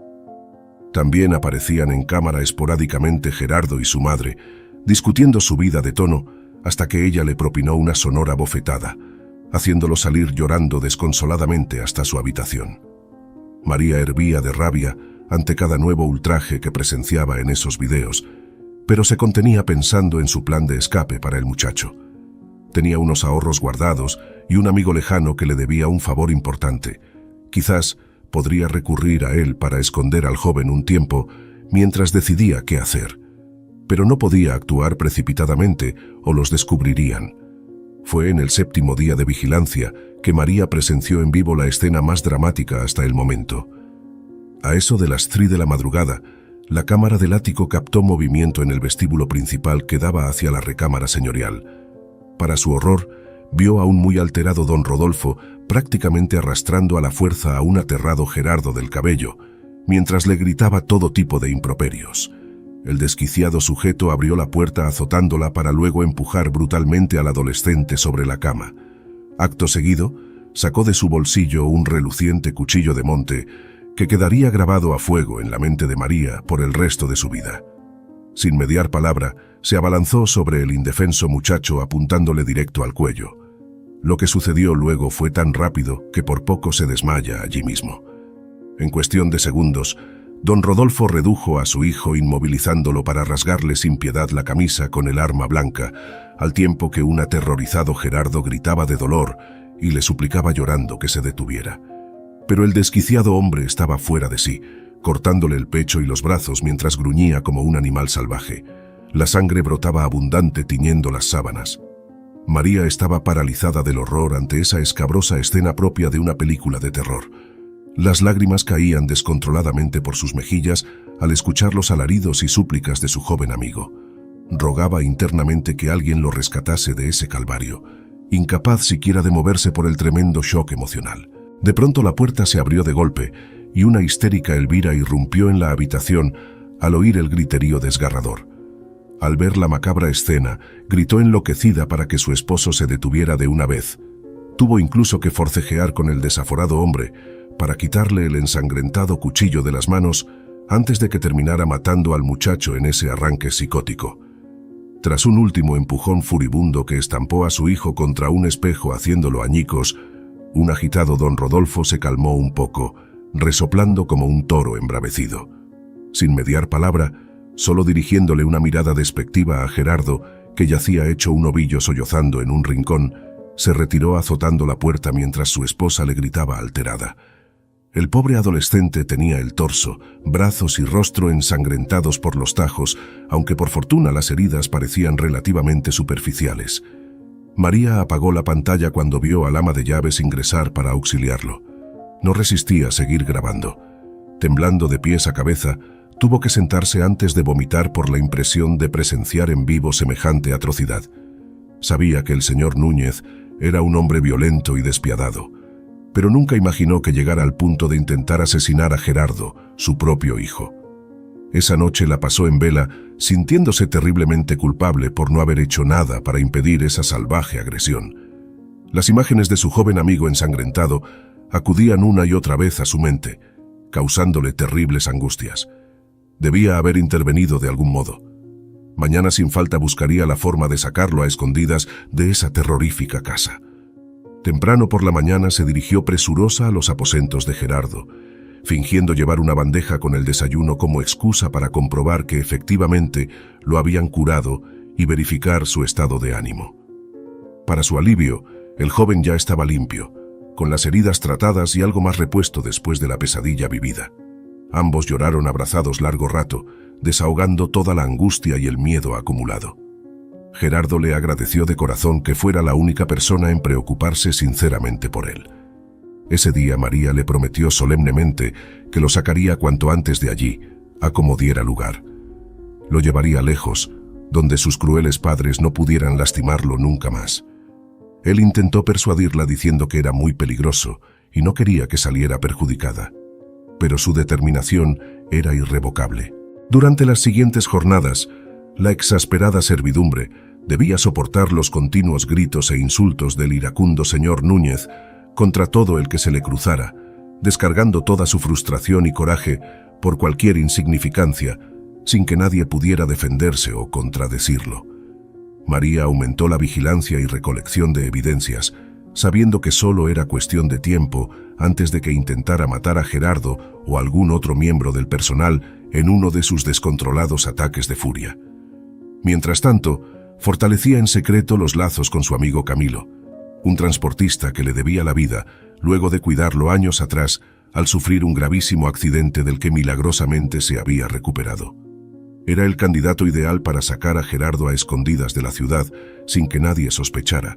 También aparecían en cámara esporádicamente Gerardo y su madre, discutiendo su vida de tono, hasta que ella le propinó una sonora bofetada, haciéndolo salir llorando desconsoladamente hasta su habitación. María hervía de rabia ante cada nuevo ultraje que presenciaba en esos videos, pero se contenía pensando en su plan de escape para el muchacho. Tenía unos ahorros guardados y un amigo lejano que le debía un favor importante. Quizás podría recurrir a él para esconder al joven un tiempo mientras decidía qué hacer. Pero no podía actuar precipitadamente o los descubrirían. Fue en el 7º día de vigilancia que María presenció en vivo la escena más dramática hasta el momento. A eso de las 3 de la madrugada, la cámara del ático captó movimiento en el vestíbulo principal que daba hacia la recámara señorial. Para su horror, vio a un muy alterado don Rodolfo prácticamente arrastrando a la fuerza a un aterrado Gerardo del cabello, mientras le gritaba todo tipo de improperios. El desquiciado sujeto abrió la puerta azotándola para luego empujar brutalmente al adolescente sobre la cama. Acto seguido, sacó de su bolsillo un reluciente cuchillo de monte que quedaría grabado a fuego en la mente de María por el resto de su vida. Sin mediar palabra, se abalanzó sobre el indefenso muchacho apuntándole directo al cuello. Lo que sucedió luego fue tan rápido que por poco se desmaya allí mismo. En cuestión de segundos, don Rodolfo redujo a su hijo inmovilizándolo para rasgarle sin piedad la camisa con el arma blanca, al tiempo que un aterrorizado Gerardo gritaba de dolor y le suplicaba llorando que se detuviera. Pero el desquiciado hombre estaba fuera de sí, cortándole el pecho y los brazos mientras gruñía como un animal salvaje. La sangre brotaba abundante tiñendo las sábanas. María estaba paralizada del horror ante esa escabrosa escena propia de una película de terror. Las lágrimas caían descontroladamente por sus mejillas al escuchar los alaridos y súplicas de su joven amigo. Rogaba internamente que alguien lo rescatase de ese calvario, incapaz siquiera de moverse por el tremendo shock emocional. De pronto la puerta se abrió de golpe y una histérica Elvira irrumpió en la habitación al oír el griterío desgarrador. Al ver la macabra escena, gritó enloquecida para que su esposo se detuviera de una vez. Tuvo incluso que forcejear con el desaforado hombre para quitarle el ensangrentado cuchillo de las manos antes de que terminara matando al muchacho en ese arranque psicótico. Tras un último empujón furibundo que estampó a su hijo contra un espejo haciéndolo añicos, un agitado don Rodolfo se calmó un poco, resoplando como un toro embravecido. Sin mediar palabra, solo dirigiéndole una mirada despectiva a Gerardo, que yacía hecho un ovillo sollozando en un rincón, se retiró azotando la puerta mientras su esposa le gritaba alterada. El pobre adolescente tenía el torso, brazos y rostro ensangrentados por los tajos, aunque por fortuna las heridas parecían relativamente superficiales. María apagó la pantalla cuando vio al ama de llaves ingresar para auxiliarlo. No resistía a seguir grabando. Temblando de pies a cabeza, tuvo que sentarse antes de vomitar por la impresión de presenciar en vivo semejante atrocidad. Sabía que el señor Núñez era un hombre violento y despiadado, pero nunca imaginó que llegara al punto de intentar asesinar a Gerardo, su propio hijo. Esa noche la pasó en vela, sintiéndose terriblemente culpable por no haber hecho nada para impedir esa salvaje agresión. Las imágenes de su joven amigo ensangrentado acudían una y otra vez a su mente, causándole terribles angustias. Debía haber intervenido de algún modo. Mañana sin falta buscaría la forma de sacarlo a escondidas de esa terrorífica casa. Temprano por la mañana se dirigió presurosa a los aposentos de Gerardo, fingiendo llevar una bandeja con el desayuno como excusa para comprobar que efectivamente lo habían curado y verificar su estado de ánimo. Para su alivio, el joven ya estaba limpio, con las heridas tratadas y algo más repuesto después de la pesadilla vivida. Ambos lloraron abrazados largo rato, desahogando toda la angustia y el miedo acumulado. Gerardo le agradeció de corazón que fuera la única persona en preocuparse sinceramente por él. Ese día María le prometió solemnemente que lo sacaría cuanto antes de allí, a como diera lugar. Lo llevaría lejos, donde sus crueles padres no pudieran lastimarlo nunca más. Él intentó persuadirla diciendo que era muy peligroso y no quería que saliera perjudicada. Pero su determinación era irrevocable. Durante las siguientes jornadas, la exasperada servidumbre debía soportar los continuos gritos e insultos del iracundo señor Núñez contra todo el que se le cruzara, descargando toda su frustración y coraje por cualquier insignificancia, sin que nadie pudiera defenderse o contradecirlo. María aumentó la vigilancia y recolección de evidencias, sabiendo que solo era cuestión de tiempo antes de que intentara matar a Gerardo o algún otro miembro del personal en uno de sus descontrolados ataques de furia. Mientras tanto, fortalecía en secreto los lazos con su amigo Camilo, un transportista que le debía la vida luego de cuidarlo años atrás al sufrir un gravísimo accidente del que milagrosamente se había recuperado. Era el candidato ideal para sacar a Gerardo a escondidas de la ciudad sin que nadie sospechara,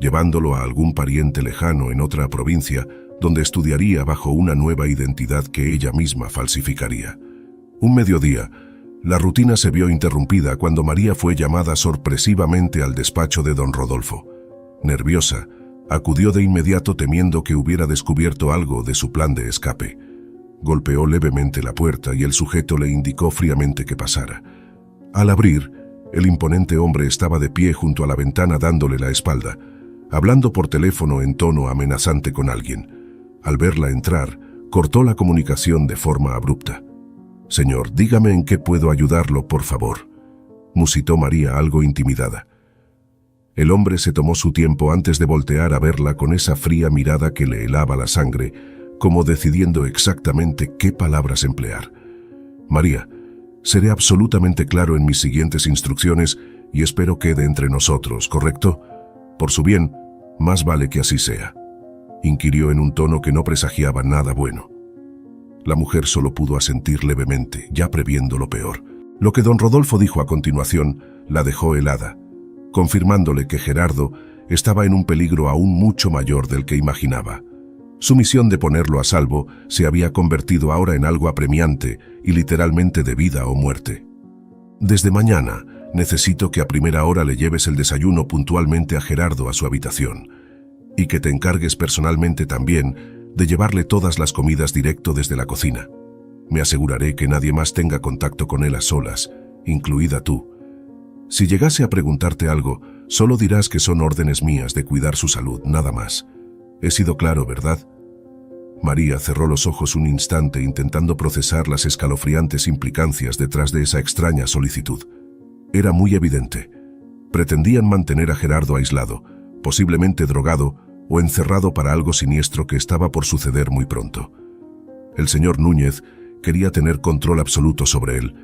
llevándolo a algún pariente lejano en otra provincia donde estudiaría bajo una nueva identidad que ella misma falsificaría. Un mediodía, la rutina se vio interrumpida cuando María fue llamada sorpresivamente al despacho de don Rodolfo. Nerviosa, acudió de inmediato temiendo que hubiera descubierto algo de su plan de escape. Golpeó levemente la puerta y el sujeto le indicó fríamente que pasara. Al abrir, el imponente hombre estaba de pie junto a la ventana dándole la espalda, hablando por teléfono en tono amenazante con alguien. Al verla entrar, cortó la comunicación de forma abrupta. «Señor, dígame en qué puedo ayudarlo, por favor», musitó María algo intimidada. El hombre se tomó su tiempo antes de voltear a verla con esa fría mirada que le helaba la sangre, como decidiendo exactamente qué palabras emplear. «María, seré absolutamente claro en mis siguientes instrucciones y espero quede entre nosotros, ¿correcto? Por su bien, más vale que así sea», inquirió en un tono que no presagiaba nada bueno. La mujer solo pudo asentir levemente, ya previendo lo peor. Lo que don Rodolfo dijo a continuación la dejó helada, confirmándole que Gerardo estaba en un peligro aún mucho mayor del que imaginaba. Su misión de ponerlo a salvo se había convertido ahora en algo apremiante y literalmente de vida o muerte. «Desde mañana necesito que a primera hora le lleves el desayuno puntualmente a Gerardo a su habitación y que te encargues personalmente también de llevarle todas las comidas directo desde la cocina. Me aseguraré que nadie más tenga contacto con él a solas, incluida tú. Si llegase a preguntarte algo, solo dirás que son órdenes mías de cuidar su salud, nada más. He sido claro, ¿verdad?» María cerró los ojos un instante intentando procesar las escalofriantes implicancias detrás de esa extraña solicitud. Era muy evidente. Pretendían mantener a Gerardo aislado, posiblemente drogado o encerrado para algo siniestro que estaba por suceder muy pronto. El señor Núñez quería tener control absoluto sobre él,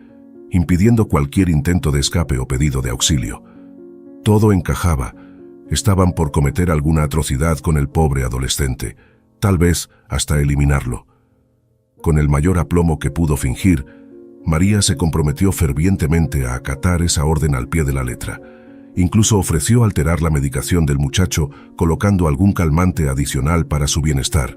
impidiendo cualquier intento de escape o pedido de auxilio. Todo encajaba. Estaban por cometer alguna atrocidad con el pobre adolescente, tal vez hasta eliminarlo. Con el mayor aplomo que pudo fingir, María se comprometió fervientemente a acatar esa orden al pie de la letra. Incluso ofreció alterar la medicación del muchacho colocando algún calmante adicional para su bienestar.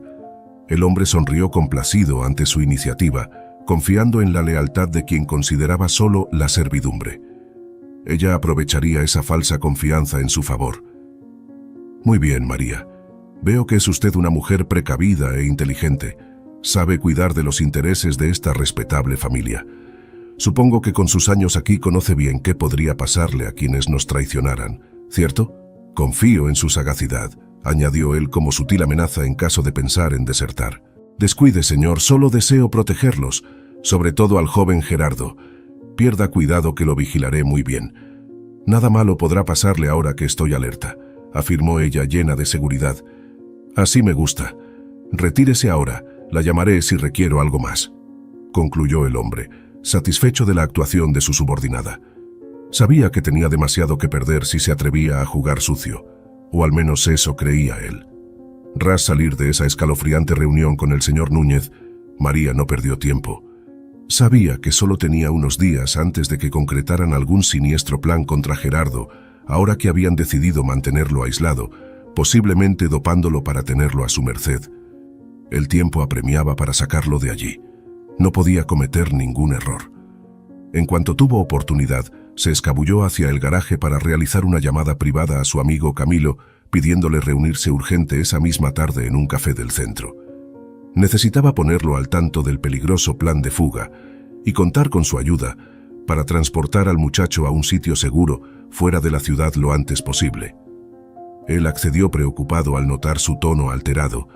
El hombre sonrió complacido ante su iniciativa, confiando en la lealtad de quien consideraba solo la servidumbre. Ella aprovecharía esa falsa confianza en su favor. «Muy bien, María. Veo que es usted una mujer precavida e inteligente. Sabe cuidar de los intereses de esta respetable familia. Supongo que con sus años aquí conoce bien qué podría pasarle a quienes nos traicionaran, ¿cierto? Confío en su sagacidad», añadió él como sutil amenaza en caso de pensar en desertar. «Descuide, señor, solo deseo protegerlos, sobre todo al joven Gerardo. Pierda cuidado que lo vigilaré muy bien. Nada malo podrá pasarle ahora que estoy alerta», afirmó ella llena de seguridad. «Así me gusta. Retírese ahora, la llamaré si requiero algo más», concluyó el hombre, satisfecho de la actuación de su subordinada. Sabía que tenía demasiado que perder si se atrevía a jugar sucio, o al menos eso creía él. Ras salir de esa escalofriante reunión con el señor Núñez, María no perdió tiempo. Sabía que solo tenía unos días antes de que concretaran algún siniestro plan contra Gerardo, ahora que habían decidido mantenerlo aislado, posiblemente dopándolo para tenerlo a su merced. El tiempo apremiaba para sacarlo de allí. No podía cometer ningún error. En cuanto tuvo oportunidad, se escabulló hacia el garaje para realizar una llamada privada a su amigo Camilo, pidiéndole reunirse urgente esa misma tarde en un café del centro. Necesitaba ponerlo al tanto del peligroso plan de fuga y contar con su ayuda para transportar al muchacho a un sitio seguro fuera de la ciudad lo antes posible. Él accedió preocupado al notar su tono alterado,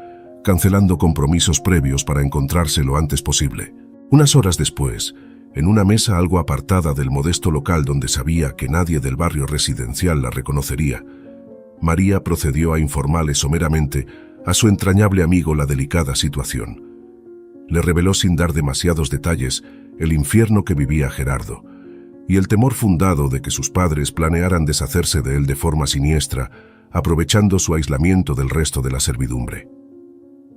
cancelando compromisos previos para encontrarse lo antes posible. Unas horas después, en una mesa algo apartada del modesto local donde sabía que nadie del barrio residencial la reconocería, María procedió a informarle someramente a su entrañable amigo la delicada situación. Le reveló sin dar demasiados detalles el infierno que vivía Gerardo y el temor fundado de que sus padres planearan deshacerse de él de forma siniestra, aprovechando su aislamiento del resto de la servidumbre.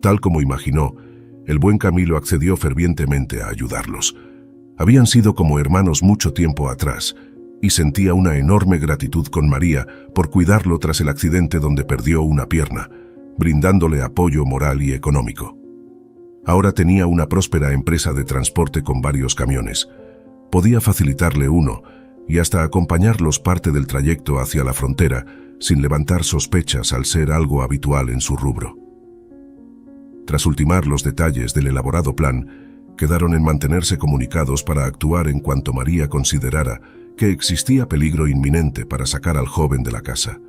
Tal como imaginó, el buen Camilo accedió fervientemente a ayudarlos. Habían sido como hermanos mucho tiempo atrás, y sentía una enorme gratitud con María por cuidarlo tras el accidente donde perdió una pierna, brindándole apoyo moral y económico. Ahora tenía una próspera empresa de transporte con varios camiones. Podía facilitarle uno y hasta acompañarlos parte del trayecto hacia la frontera sin levantar sospechas al ser algo habitual en su rubro. Tras ultimar los detalles del elaborado plan, quedaron en mantenerse comunicados para actuar en cuanto María considerara que existía peligro inminente para sacar al joven de la casa.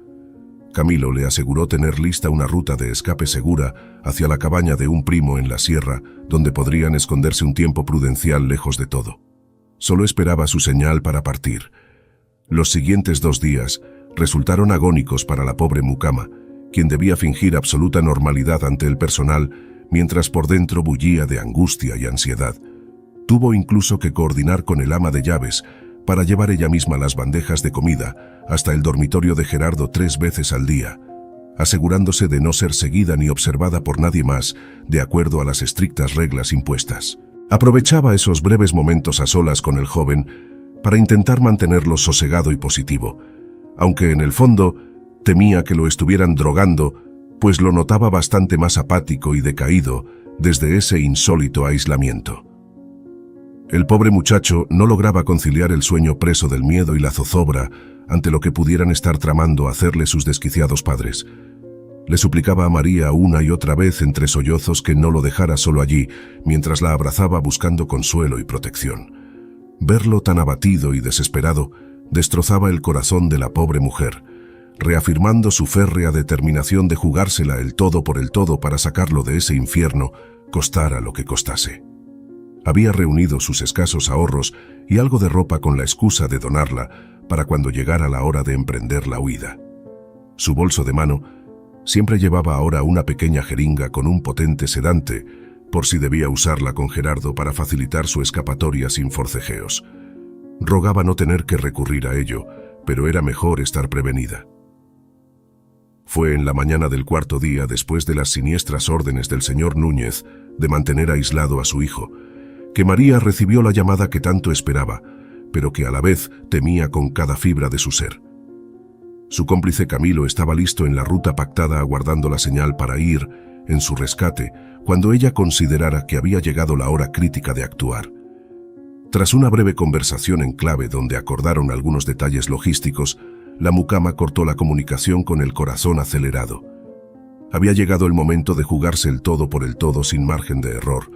Camilo le aseguró tener lista una ruta de escape segura hacia la cabaña de un primo en la sierra, donde podrían esconderse un tiempo prudencial lejos de todo. Solo esperaba su señal para partir. Los siguientes 2 días resultaron agónicos para la pobre mucama, quien debía fingir absoluta normalidad ante el personal, mientras por dentro bullía de angustia y ansiedad. Tuvo incluso que coordinar con el ama de llaves para llevar ella misma las bandejas de comida hasta el dormitorio de Gerardo 3 veces al día, asegurándose de no ser seguida ni observada por nadie más, de acuerdo a las estrictas reglas impuestas. Aprovechaba esos breves momentos a solas con el joven para intentar mantenerlo sosegado y positivo, aunque en el fondo temía que lo estuvieran drogando, pues lo notaba bastante más apático y decaído desde ese insólito aislamiento. El pobre muchacho no lograba conciliar el sueño preso del miedo y la zozobra ante lo que pudieran estar tramando hacerle sus desquiciados padres. Le suplicaba a María una y otra vez entre sollozos que no lo dejara solo allí, mientras la abrazaba buscando consuelo y protección. Verlo tan abatido y desesperado destrozaba el corazón de la pobre mujer, reafirmando su férrea determinación de jugársela el todo por el todo para sacarlo de ese infierno, costara lo que costase. Había reunido sus escasos ahorros y algo de ropa con la excusa de donarla para cuando llegara la hora de emprender la huida. Su bolso de mano siempre llevaba ahora una pequeña jeringa con un potente sedante, por si debía usarla con Gerardo para facilitar su escapatoria sin forcejeos. Rogaba no tener que recurrir a ello, pero era mejor estar prevenida. Fue en la mañana del 4.º día después de las siniestras órdenes del señor Núñez de mantener aislado a su hijo, que María recibió la llamada que tanto esperaba, pero que a la vez temía con cada fibra de su ser. Su cómplice Camilo estaba listo en la ruta pactada aguardando la señal para ir en su rescate cuando ella considerara que había llegado la hora crítica de actuar. Tras una breve conversación en clave donde acordaron algunos detalles logísticos, la mucama cortó la comunicación con el corazón acelerado. Había llegado el momento de jugarse el todo por el todo sin margen de error.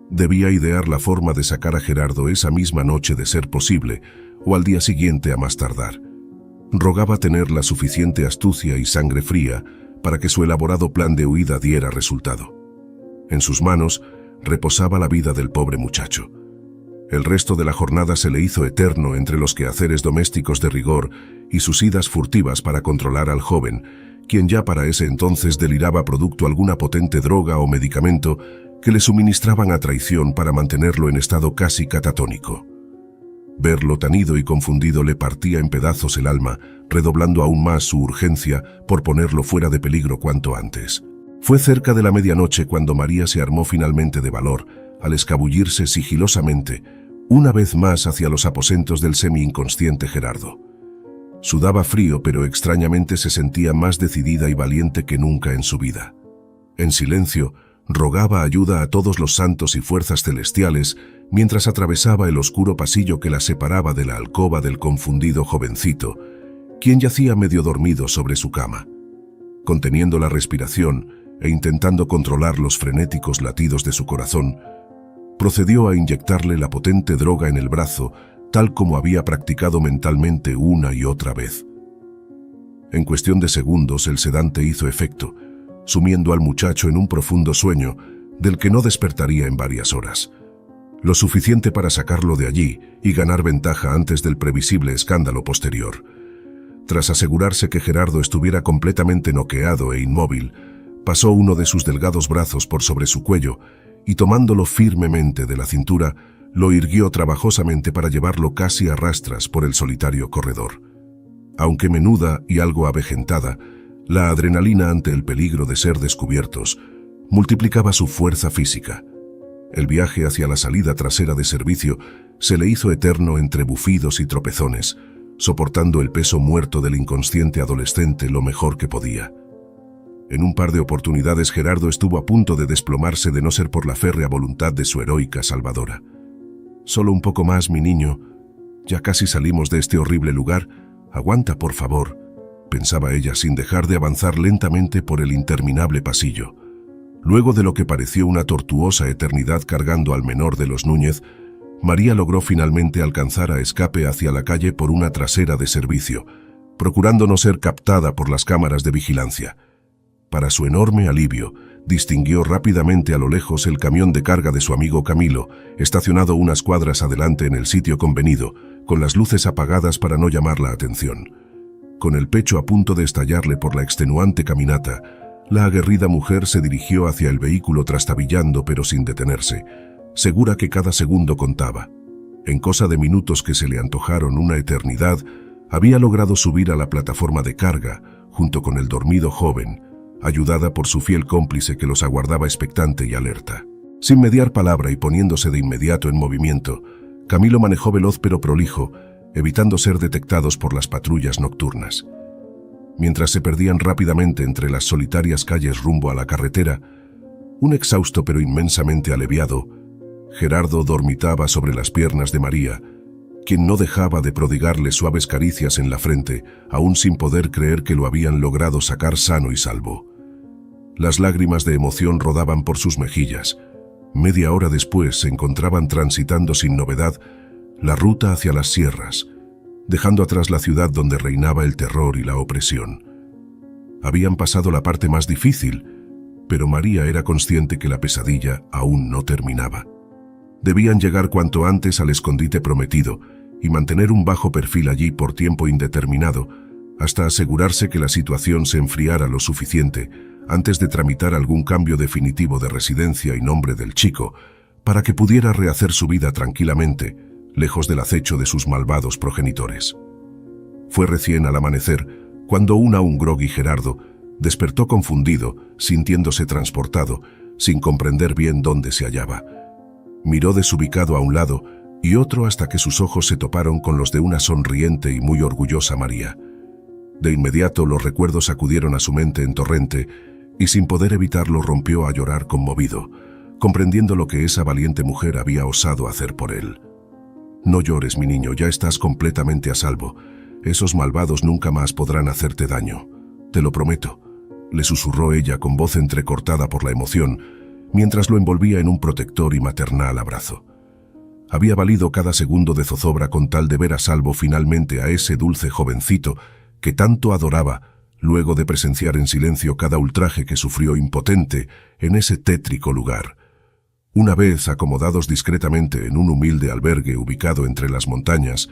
Debía idear la forma de sacar a Gerardo esa misma noche de ser posible, o al día siguiente a más tardar. Rogaba tener la suficiente astucia y sangre fría para que su elaborado plan de huida diera resultado. En sus manos reposaba la vida del pobre muchacho. El resto de la jornada se le hizo eterno entre los quehaceres domésticos de rigor y sus idas furtivas para controlar al joven, quien ya para ese entonces deliraba producto alguna potente droga o medicamento que le suministraban a traición para mantenerlo en estado casi catatónico. Verlo tan ido y confundido le partía en pedazos el alma, redoblando aún más su urgencia por ponerlo fuera de peligro cuanto antes. Fue cerca de la medianoche cuando María se armó finalmente de valor, al escabullirse sigilosamente, una vez más hacia los aposentos del semi-inconsciente Gerardo. Sudaba frío, pero extrañamente se sentía más decidida y valiente que nunca en su vida. En silencio, rogaba ayuda a todos los santos y fuerzas celestiales mientras atravesaba el oscuro pasillo que la separaba de la alcoba del confundido jovencito, quien yacía medio dormido sobre su cama. Conteniendo la respiración e intentando controlar los frenéticos latidos de su corazón, procedió a inyectarle la potente droga en el brazo, tal como había practicado mentalmente una y otra vez. En cuestión de segundos el sedante hizo efecto, sumiendo al muchacho en un profundo sueño del que no despertaría en varias horas. Lo suficiente para sacarlo de allí y ganar ventaja antes del previsible escándalo posterior. Tras asegurarse que Gerardo estuviera completamente noqueado e inmóvil, pasó uno de sus delgados brazos por sobre su cuello y tomándolo firmemente de la cintura, lo irguió trabajosamente para llevarlo casi a rastras por el solitario corredor. Aunque menuda y algo avejentada, la adrenalina ante el peligro de ser descubiertos multiplicaba su fuerza física. El viaje hacia la salida trasera de servicio se le hizo eterno entre bufidos y tropezones, soportando el peso muerto del inconsciente adolescente lo mejor que podía. En un par de oportunidades Gerardo estuvo a punto de desplomarse de no ser por la férrea voluntad de su heroica salvadora. «Solo un poco más, mi niño. Ya casi salimos de este horrible lugar. Aguanta, por favor», pensaba ella sin dejar de avanzar lentamente por el interminable pasillo. Luego de lo que pareció una tortuosa eternidad cargando al menor de los Núñez, María logró finalmente alcanzar a escape hacia la calle por una trasera de servicio, procurando no ser captada por las cámaras de vigilancia. Para su enorme alivio, distinguió rápidamente a lo lejos el camión de carga de su amigo Camilo, estacionado unas cuadras adelante en el sitio convenido, con las luces apagadas para no llamar la atención. Con el pecho a punto de estallarle por la extenuante caminata, la aguerrida mujer se dirigió hacia el vehículo trastabillando pero sin detenerse, segura que cada segundo contaba. En cosa de minutos que se le antojaron una eternidad, había logrado subir a la plataforma de carga, junto con el dormido joven, ayudada por su fiel cómplice que los aguardaba expectante y alerta. Sin mediar palabra y poniéndose de inmediato en movimiento, Camilo manejó veloz pero prolijo, evitando ser detectados por las patrullas nocturnas. Mientras se perdían rápidamente entre las solitarias calles rumbo a la carretera, un exhausto pero inmensamente aliviado, Gerardo dormitaba sobre las piernas de María, quien no dejaba de prodigarle suaves caricias en la frente, aún sin poder creer que lo habían logrado sacar sano y salvo. Las lágrimas de emoción rodaban por sus mejillas. Media hora después se encontraban transitando sin novedad la ruta hacia las sierras, dejando atrás la ciudad donde reinaba el terror y la opresión. Habían pasado la parte más difícil, pero María era consciente que la pesadilla aún no terminaba. Debían llegar cuanto antes al escondite prometido y mantener un bajo perfil allí por tiempo indeterminado, hasta asegurarse que la situación se enfriara lo suficiente antes de tramitar algún cambio definitivo de residencia y nombre del chico, para que pudiera rehacer su vida tranquilamente, lejos del acecho de sus malvados progenitores. Fue recién al amanecer cuando un aún groggy Gerardo despertó confundido, sintiéndose transportado, sin comprender bien dónde se hallaba. Miró desubicado a un lado y otro hasta que sus ojos se toparon con los de una sonriente y muy orgullosa María. De inmediato los recuerdos acudieron a su mente en torrente y sin poder evitarlo rompió a llorar conmovido, comprendiendo lo que esa valiente mujer había osado hacer por él. «No llores, mi niño, ya estás completamente a salvo. Esos malvados nunca más podrán hacerte daño. Te lo prometo», le susurró ella con voz entrecortada por la emoción, mientras lo envolvía en un protector y maternal abrazo. Había valido cada segundo de zozobra con tal de ver a salvo finalmente a ese dulce jovencito que tanto adoraba, luego de presenciar en silencio cada ultraje que sufrió impotente en ese tétrico lugar. Una vez acomodados discretamente en un humilde albergue ubicado entre las montañas,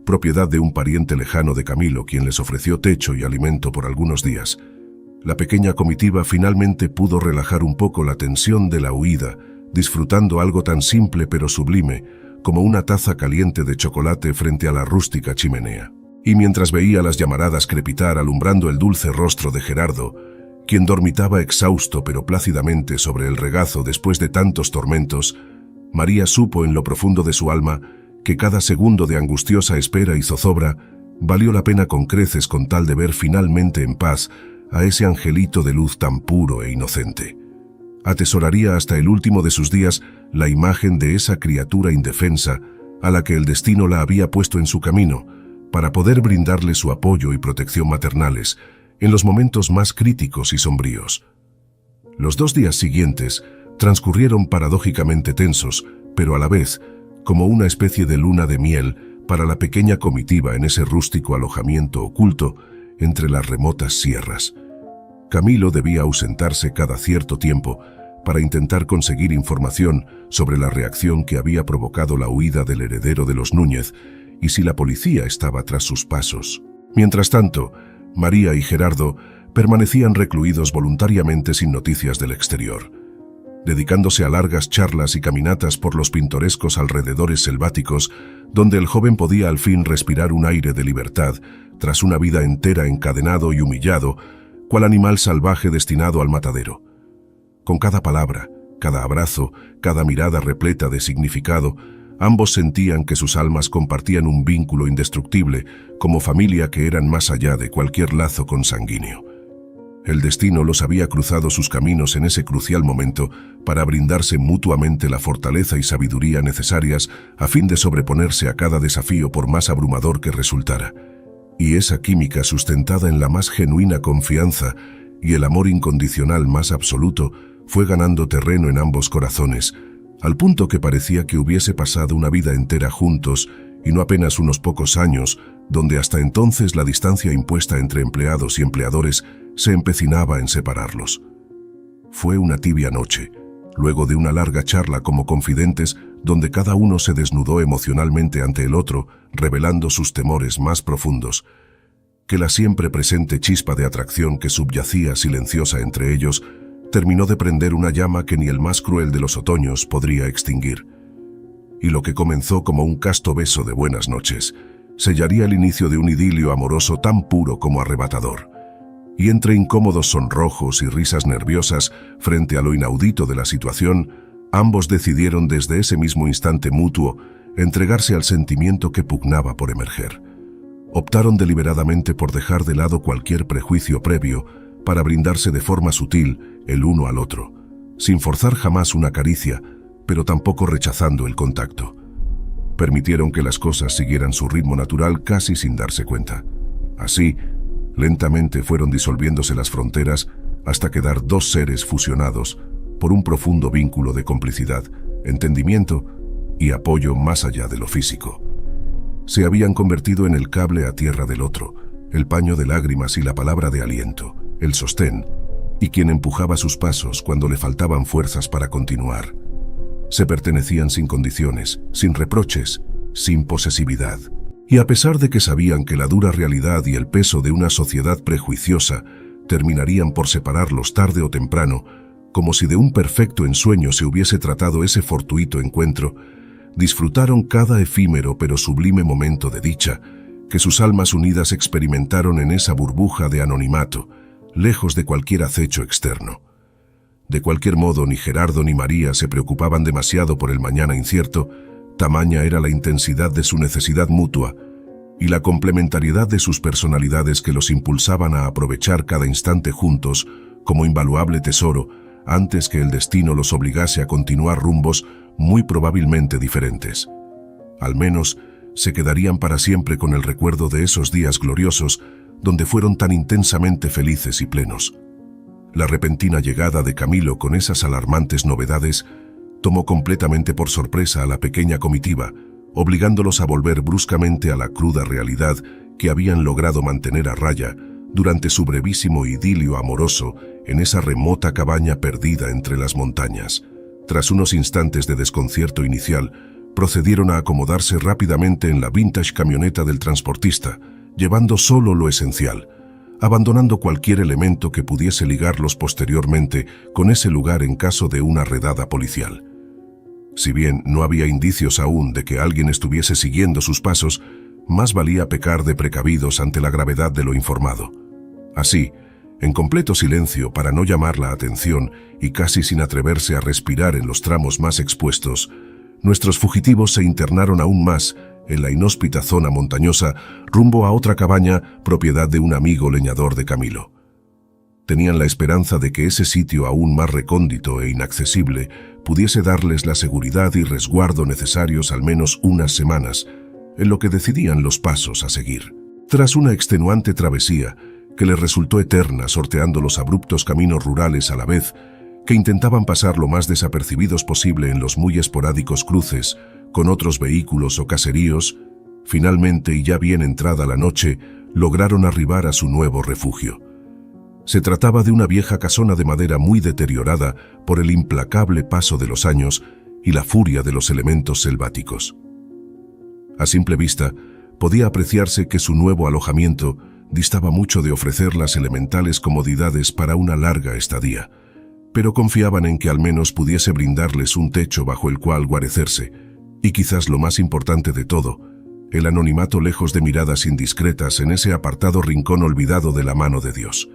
propiedad de un pariente lejano de Camilo quien les ofreció techo y alimento por algunos días, la pequeña comitiva finalmente pudo relajar un poco la tensión de la huida, disfrutando algo tan simple pero sublime como una taza caliente de chocolate frente a la rústica chimenea. Y mientras veía las llamaradas crepitar alumbrando el dulce rostro de Gerardo, quien dormitaba exhausto pero plácidamente sobre el regazo después de tantos tormentos, María supo en lo profundo de su alma que cada segundo de angustiosa espera y zozobra Valió la pena con creces con tal de ver finalmente en paz a ese angelito de luz tan puro e inocente. Atesoraría hasta el último de sus días la imagen de esa criatura indefensa a la que el destino la había puesto en su camino para poder brindarle su apoyo y protección maternales en los momentos más críticos y sombríos. Los 2 días siguientes transcurrieron paradójicamente tensos, pero a la vez como una especie de luna de miel para la pequeña comitiva en ese rústico alojamiento oculto entre las remotas sierras. Camilo debía ausentarse cada cierto tiempo para intentar conseguir información sobre la reacción que había provocado la huida del heredero de los Núñez y si la policía estaba tras sus pasos. Mientras tanto, María y Gerardo permanecían recluidos voluntariamente sin noticias del exterior, dedicándose a largas charlas y caminatas por los pintorescos alrededores selváticos, donde el joven podía al fin respirar un aire de libertad tras una vida entera encadenado y humillado, cual animal salvaje destinado al matadero. Con cada palabra, cada abrazo, cada mirada repleta de significado, ambos sentían que sus almas compartían un vínculo indestructible, como familia que eran más allá de cualquier lazo consanguíneo. El destino los había cruzado sus caminos en ese crucial momento para brindarse mutuamente la fortaleza y sabiduría necesarias a fin de sobreponerse a cada desafío por más abrumador que resultara. Y esa química sustentada en la más genuina confianza y el amor incondicional más absoluto fue ganando terreno en ambos corazones, al punto que parecía que hubiese pasado una vida entera juntos y no apenas unos pocos años, donde hasta entonces la distancia impuesta entre empleados y empleadores se empecinaba en separarlos. Fue una tibia noche, luego de una larga charla como confidentes donde cada uno se desnudó emocionalmente ante el otro, revelando sus temores más profundos, que la siempre presente chispa de atracción que subyacía silenciosa entre ellos terminó de prender una llama que ni el más cruel de los otoños podría extinguir. Y lo que comenzó como un casto beso de buenas noches, sellaría el inicio de un idilio amoroso tan puro como arrebatador. Y entre incómodos sonrojos y risas nerviosas frente a lo inaudito de la situación, ambos decidieron desde ese mismo instante mutuo entregarse al sentimiento que pugnaba por emerger. Optaron deliberadamente por dejar de lado cualquier prejuicio previo para brindarse de forma sutil el uno al otro, sin forzar jamás una caricia, pero tampoco rechazando el contacto. Permitieron que las cosas siguieran su ritmo natural casi sin darse cuenta. Así, lentamente fueron disolviéndose las fronteras hasta quedar 2 seres fusionados por un profundo vínculo de complicidad, entendimiento y apoyo más allá de lo físico. Se habían convertido en el cable a tierra del otro, el paño de lágrimas y la palabra de aliento, el sostén, y quien empujaba sus pasos cuando le faltaban fuerzas para continuar. Se pertenecían sin condiciones, sin reproches, sin posesividad. Y a pesar de que sabían que la dura realidad y el peso de una sociedad prejuiciosa terminarían por separarlos tarde o temprano, como si de un perfecto ensueño se hubiese tratado ese fortuito encuentro, disfrutaron cada efímero pero sublime momento de dicha que sus almas unidas experimentaron en esa burbuja de anonimato, lejos de cualquier acecho externo. De cualquier modo, ni Gerardo ni María se preocupaban demasiado por el mañana incierto, tamaña era la intensidad de su necesidad mutua y la complementariedad de sus personalidades que los impulsaban a aprovechar cada instante juntos como invaluable tesoro antes que el destino los obligase a continuar rumbos muy probablemente diferentes. Al menos, se quedarían para siempre con el recuerdo de esos días gloriosos donde fueron tan intensamente felices y plenos. La repentina llegada de Camilo con esas alarmantes novedades tomó completamente por sorpresa a la pequeña comitiva, obligándolos a volver bruscamente a la cruda realidad que habían logrado mantener a raya durante su brevísimo idilio amoroso en esa remota cabaña perdida entre las montañas. Tras unos instantes de desconcierto inicial, procedieron a acomodarse rápidamente en la vintage camioneta del transportista, llevando solo lo esencial, abandonando cualquier elemento que pudiese ligarlos posteriormente con ese lugar en caso de una redada policial. Si bien no había indicios aún de que alguien estuviese siguiendo sus pasos, más valía pecar de precavidos ante la gravedad de lo informado. Así, en completo silencio para no llamar la atención y casi sin atreverse a respirar en los tramos más expuestos, nuestros fugitivos se internaron aún más en la inhóspita zona montañosa, rumbo a otra cabaña propiedad de un amigo leñador de Camilo. Tenían la esperanza de que ese sitio aún más recóndito e inaccesible pudiese darles la seguridad y resguardo necesarios al menos unas semanas, en lo que decidían los pasos a seguir. Tras una extenuante travesía, que les resultó eterna sorteando los abruptos caminos rurales a la vez, que intentaban pasar lo más desapercibidos posible en los muy esporádicos cruces con otros vehículos o caseríos, finalmente y ya bien entrada la noche, lograron arribar a su nuevo refugio. Se trataba de una vieja casona de madera muy deteriorada por el implacable paso de los años y la furia de los elementos selváticos. A simple vista, podía apreciarse que su nuevo alojamiento distaba mucho de ofrecer las elementales comodidades para una larga estadía, pero confiaban en que al menos pudiese brindarles un techo bajo el cual guarecerse, y quizás lo más importante de todo, el anonimato lejos de miradas indiscretas en ese apartado rincón olvidado de la mano de Dios.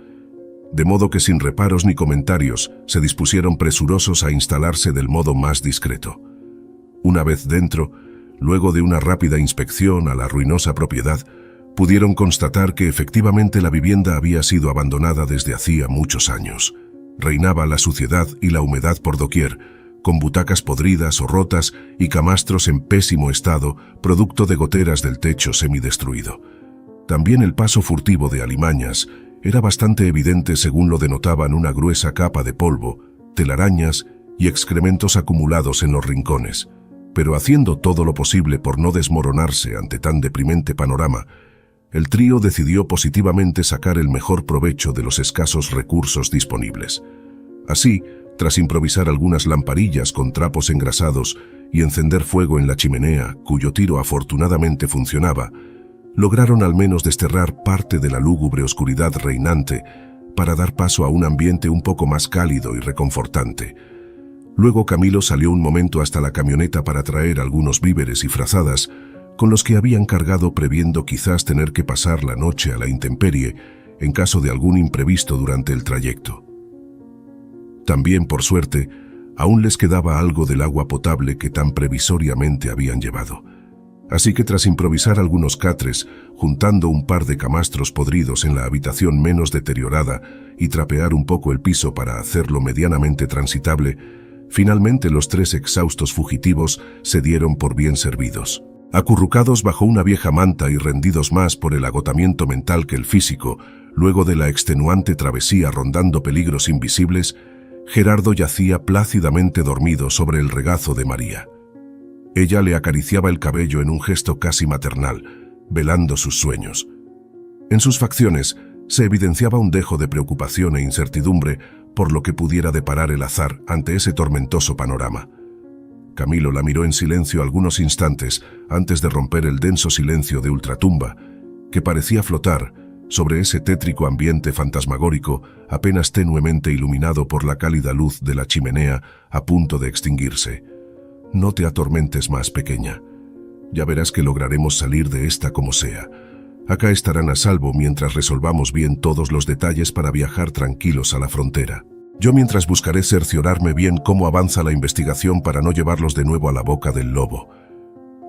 De modo que sin reparos ni comentarios, se dispusieron presurosos a instalarse del modo más discreto. Una vez dentro, luego de una rápida inspección a la ruinosa propiedad, pudieron constatar que efectivamente la vivienda había sido abandonada desde hacía muchos años. Reinaba la suciedad y la humedad por doquier, con butacas podridas o rotas y camastros en pésimo estado, producto de goteras del techo semidestruido. También el paso furtivo de alimañas era bastante evidente según lo denotaban una gruesa capa de polvo, telarañas y excrementos acumulados en los rincones. Pero haciendo todo lo posible por no desmoronarse ante tan deprimente panorama, el trío decidió positivamente sacar el mejor provecho de los escasos recursos disponibles. Así, tras improvisar algunas lamparillas con trapos engrasados y encender fuego en la chimenea, cuyo tiro afortunadamente funcionaba, lograron al menos desterrar parte de la lúgubre oscuridad reinante para dar paso a un ambiente un poco más cálido y reconfortante. Luego Camilo salió un momento hasta la camioneta para traer algunos víveres y frazadas, con los que habían cargado previendo quizás tener que pasar la noche a la intemperie en caso de algún imprevisto durante el trayecto. También, por suerte, aún les quedaba algo del agua potable que tan previsoriamente habían llevado. Así que tras improvisar algunos catres, juntando un par de camastros podridos en la habitación menos deteriorada y trapear un poco el piso para hacerlo medianamente transitable, finalmente los tres exhaustos fugitivos se dieron por bien servidos. Acurrucados bajo una vieja manta y rendidos más por el agotamiento mental que el físico, luego de la extenuante travesía rondando peligros invisibles, Gerardo yacía plácidamente dormido sobre el regazo de María. Ella le acariciaba el cabello en un gesto casi maternal, velando sus sueños. En sus facciones se evidenciaba un dejo de preocupación e incertidumbre por lo que pudiera deparar el azar ante ese tormentoso panorama. Camilo la miró en silencio algunos instantes antes de romper el denso silencio de ultratumba, que parecía flotar sobre ese tétrico ambiente fantasmagórico apenas tenuemente iluminado por la cálida luz de la chimenea a punto de extinguirse. No te atormentes más, pequeña. Ya verás que lograremos salir de esta como sea. Acá estarán a salvo mientras resolvamos bien todos los detalles para viajar tranquilos a la frontera. Yo mientras buscaré cerciorarme bien cómo avanza la investigación para no llevarlos de nuevo a la boca del lobo.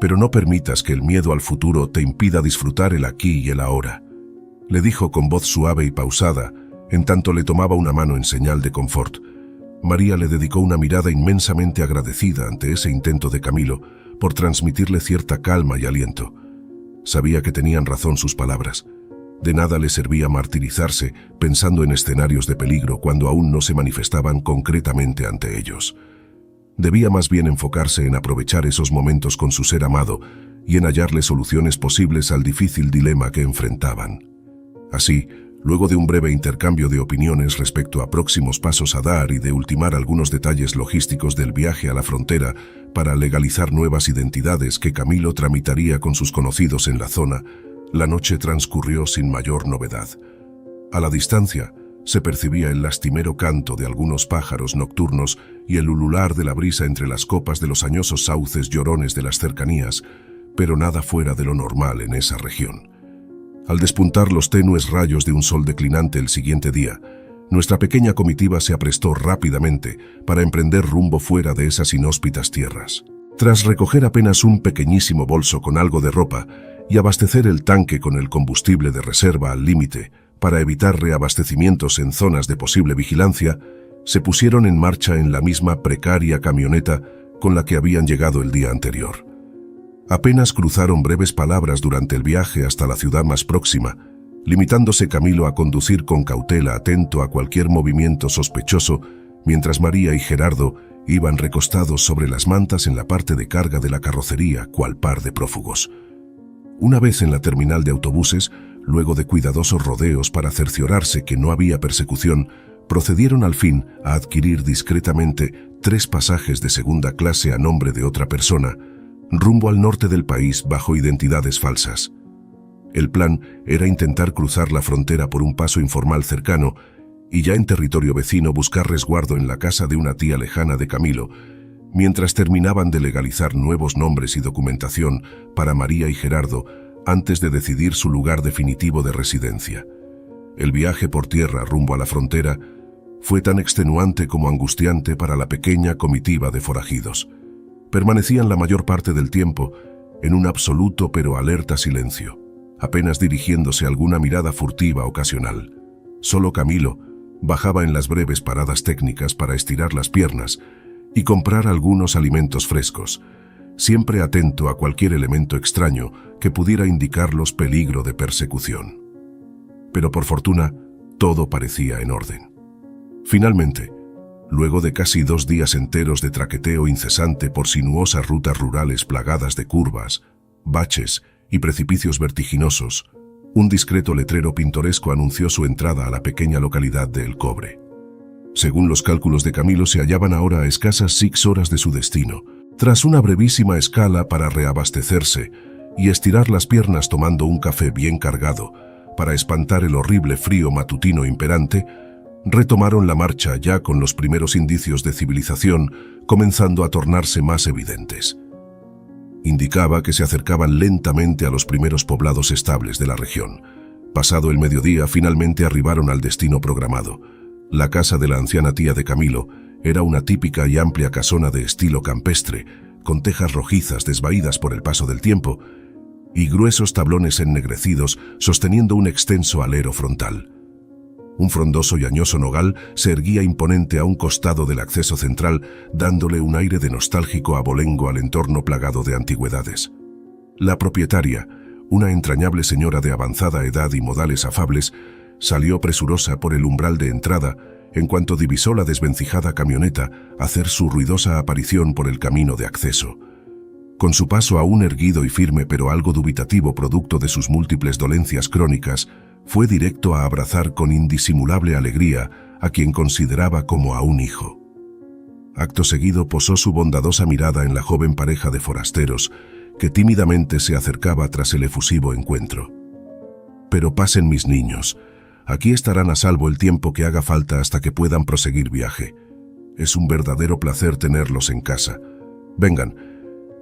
Pero no permitas que el miedo al futuro te impida disfrutar el aquí y el ahora, le dijo con voz suave y pausada, en tanto le tomaba una mano en señal de confort. María le dedicó una mirada inmensamente agradecida ante ese intento de Camilo por transmitirle cierta calma y aliento. Sabía que tenían razón sus palabras. De nada le servía martirizarse pensando en escenarios de peligro cuando aún no se manifestaban concretamente ante ellos. Debía más bien enfocarse en aprovechar esos momentos con su ser amado y en hallarle soluciones posibles al difícil dilema que enfrentaban. Así, luego de un breve intercambio de opiniones respecto a próximos pasos a dar y de ultimar algunos detalles logísticos del viaje a la frontera para legalizar nuevas identidades que Camilo tramitaría con sus conocidos en la zona, la noche transcurrió sin mayor novedad. A la distancia, se percibía el lastimero canto de algunos pájaros nocturnos y el ulular de la brisa entre las copas de los añosos sauces llorones de las cercanías, pero nada fuera de lo normal en esa región. Al despuntar los tenues rayos de un sol declinante el siguiente día, nuestra pequeña comitiva se aprestó rápidamente para emprender rumbo fuera de esas inhóspitas tierras. Tras recoger apenas un pequeñísimo bolso con algo de ropa y abastecer el tanque con el combustible de reserva al límite para evitar reabastecimientos en zonas de posible vigilancia, se pusieron en marcha en la misma precaria camioneta con la que habían llegado el día anterior. Apenas cruzaron breves palabras durante el viaje hasta la ciudad más próxima, limitándose Camilo a conducir con cautela, atento a cualquier movimiento sospechoso, mientras María y Gerardo iban recostados sobre las mantas en la parte de carga de la carrocería, cual par de prófugos. Una vez en la terminal de autobuses, luego de cuidadosos rodeos para cerciorarse que no había persecución, procedieron al fin a adquirir discretamente 3 pasajes de segunda clase a nombre de otra persona, rumbo al norte del país bajo identidades falsas. El plan era intentar cruzar la frontera por un paso informal cercano y ya en territorio vecino buscar resguardo en la casa de una tía lejana de Camilo, mientras terminaban de legalizar nuevos nombres y documentación para María y Gerardo antes de decidir su lugar definitivo de residencia. El viaje por tierra rumbo a la frontera fue tan extenuante como angustiante para la pequeña comitiva de forajidos. Permanecían la mayor parte del tiempo en un absoluto pero alerta silencio, apenas dirigiéndose alguna mirada furtiva ocasional. Solo Camilo bajaba en las breves paradas técnicas para estirar las piernas y comprar algunos alimentos frescos, siempre atento a cualquier elemento extraño que pudiera indicarlos peligro de persecución. Pero por fortuna, todo parecía en orden. Finalmente, luego de casi 2 días enteros de traqueteo incesante por sinuosas rutas rurales plagadas de curvas, baches y precipicios vertiginosos, un discreto letrero pintoresco anunció su entrada a la pequeña localidad de El Cobre. Según los cálculos de Camilo, se hallaban ahora a escasas 6 horas de su destino, tras una brevísima escala para reabastecerse y estirar las piernas tomando un café bien cargado para espantar el horrible frío matutino imperante. Retomaron la marcha ya con los primeros indicios de civilización comenzando a tornarse más evidentes. Indicaba que se acercaban lentamente a los primeros poblados estables de la región. Pasado el mediodía, finalmente arribaron al destino programado. La casa de la anciana tía de Camilo era una típica y amplia casona de estilo campestre, con tejas rojizas desvaídas por el paso del tiempo y gruesos tablones ennegrecidos sosteniendo un extenso alero frontal. Un frondoso y añoso nogal se erguía imponente a un costado del acceso central, dándole un aire de nostálgico abolengo al entorno plagado de antigüedades. La propietaria, una entrañable señora de avanzada edad y modales afables, salió presurosa por el umbral de entrada en cuanto divisó la desvencijada camioneta hacer su ruidosa aparición por el camino de acceso. Con su paso aún erguido y firme pero algo dubitativo producto de sus múltiples dolencias crónicas, fue directo a abrazar con indisimulable alegría a quien consideraba como a un hijo. Acto seguido posó su bondadosa mirada en la joven pareja de forasteros que tímidamente se acercaba tras el efusivo encuentro. «Pero pasen, mis niños. Aquí estarán a salvo el tiempo que haga falta hasta que puedan proseguir viaje. Es un verdadero placer tenerlos en casa. Vengan,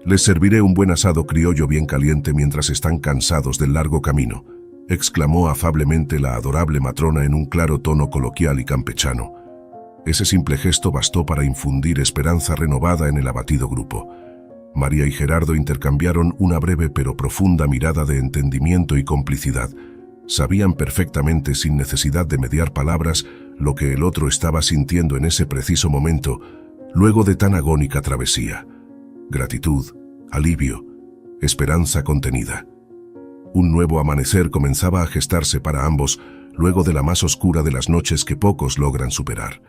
les serviré un buen asado criollo bien caliente mientras están cansados del largo camino», exclamó afablemente la adorable matrona en un claro tono coloquial y campechano. Ese simple gesto bastó para infundir esperanza renovada en el abatido grupo. María y Gerardo intercambiaron una breve pero profunda mirada de entendimiento y complicidad. Sabían perfectamente, sin necesidad de mediar palabras, lo que el otro estaba sintiendo en ese preciso momento, luego de tan agónica travesía. Gratitud, alivio, esperanza contenida. Un nuevo amanecer comenzaba a gestarse para ambos, luego de la más oscura de las noches que pocos logran superar.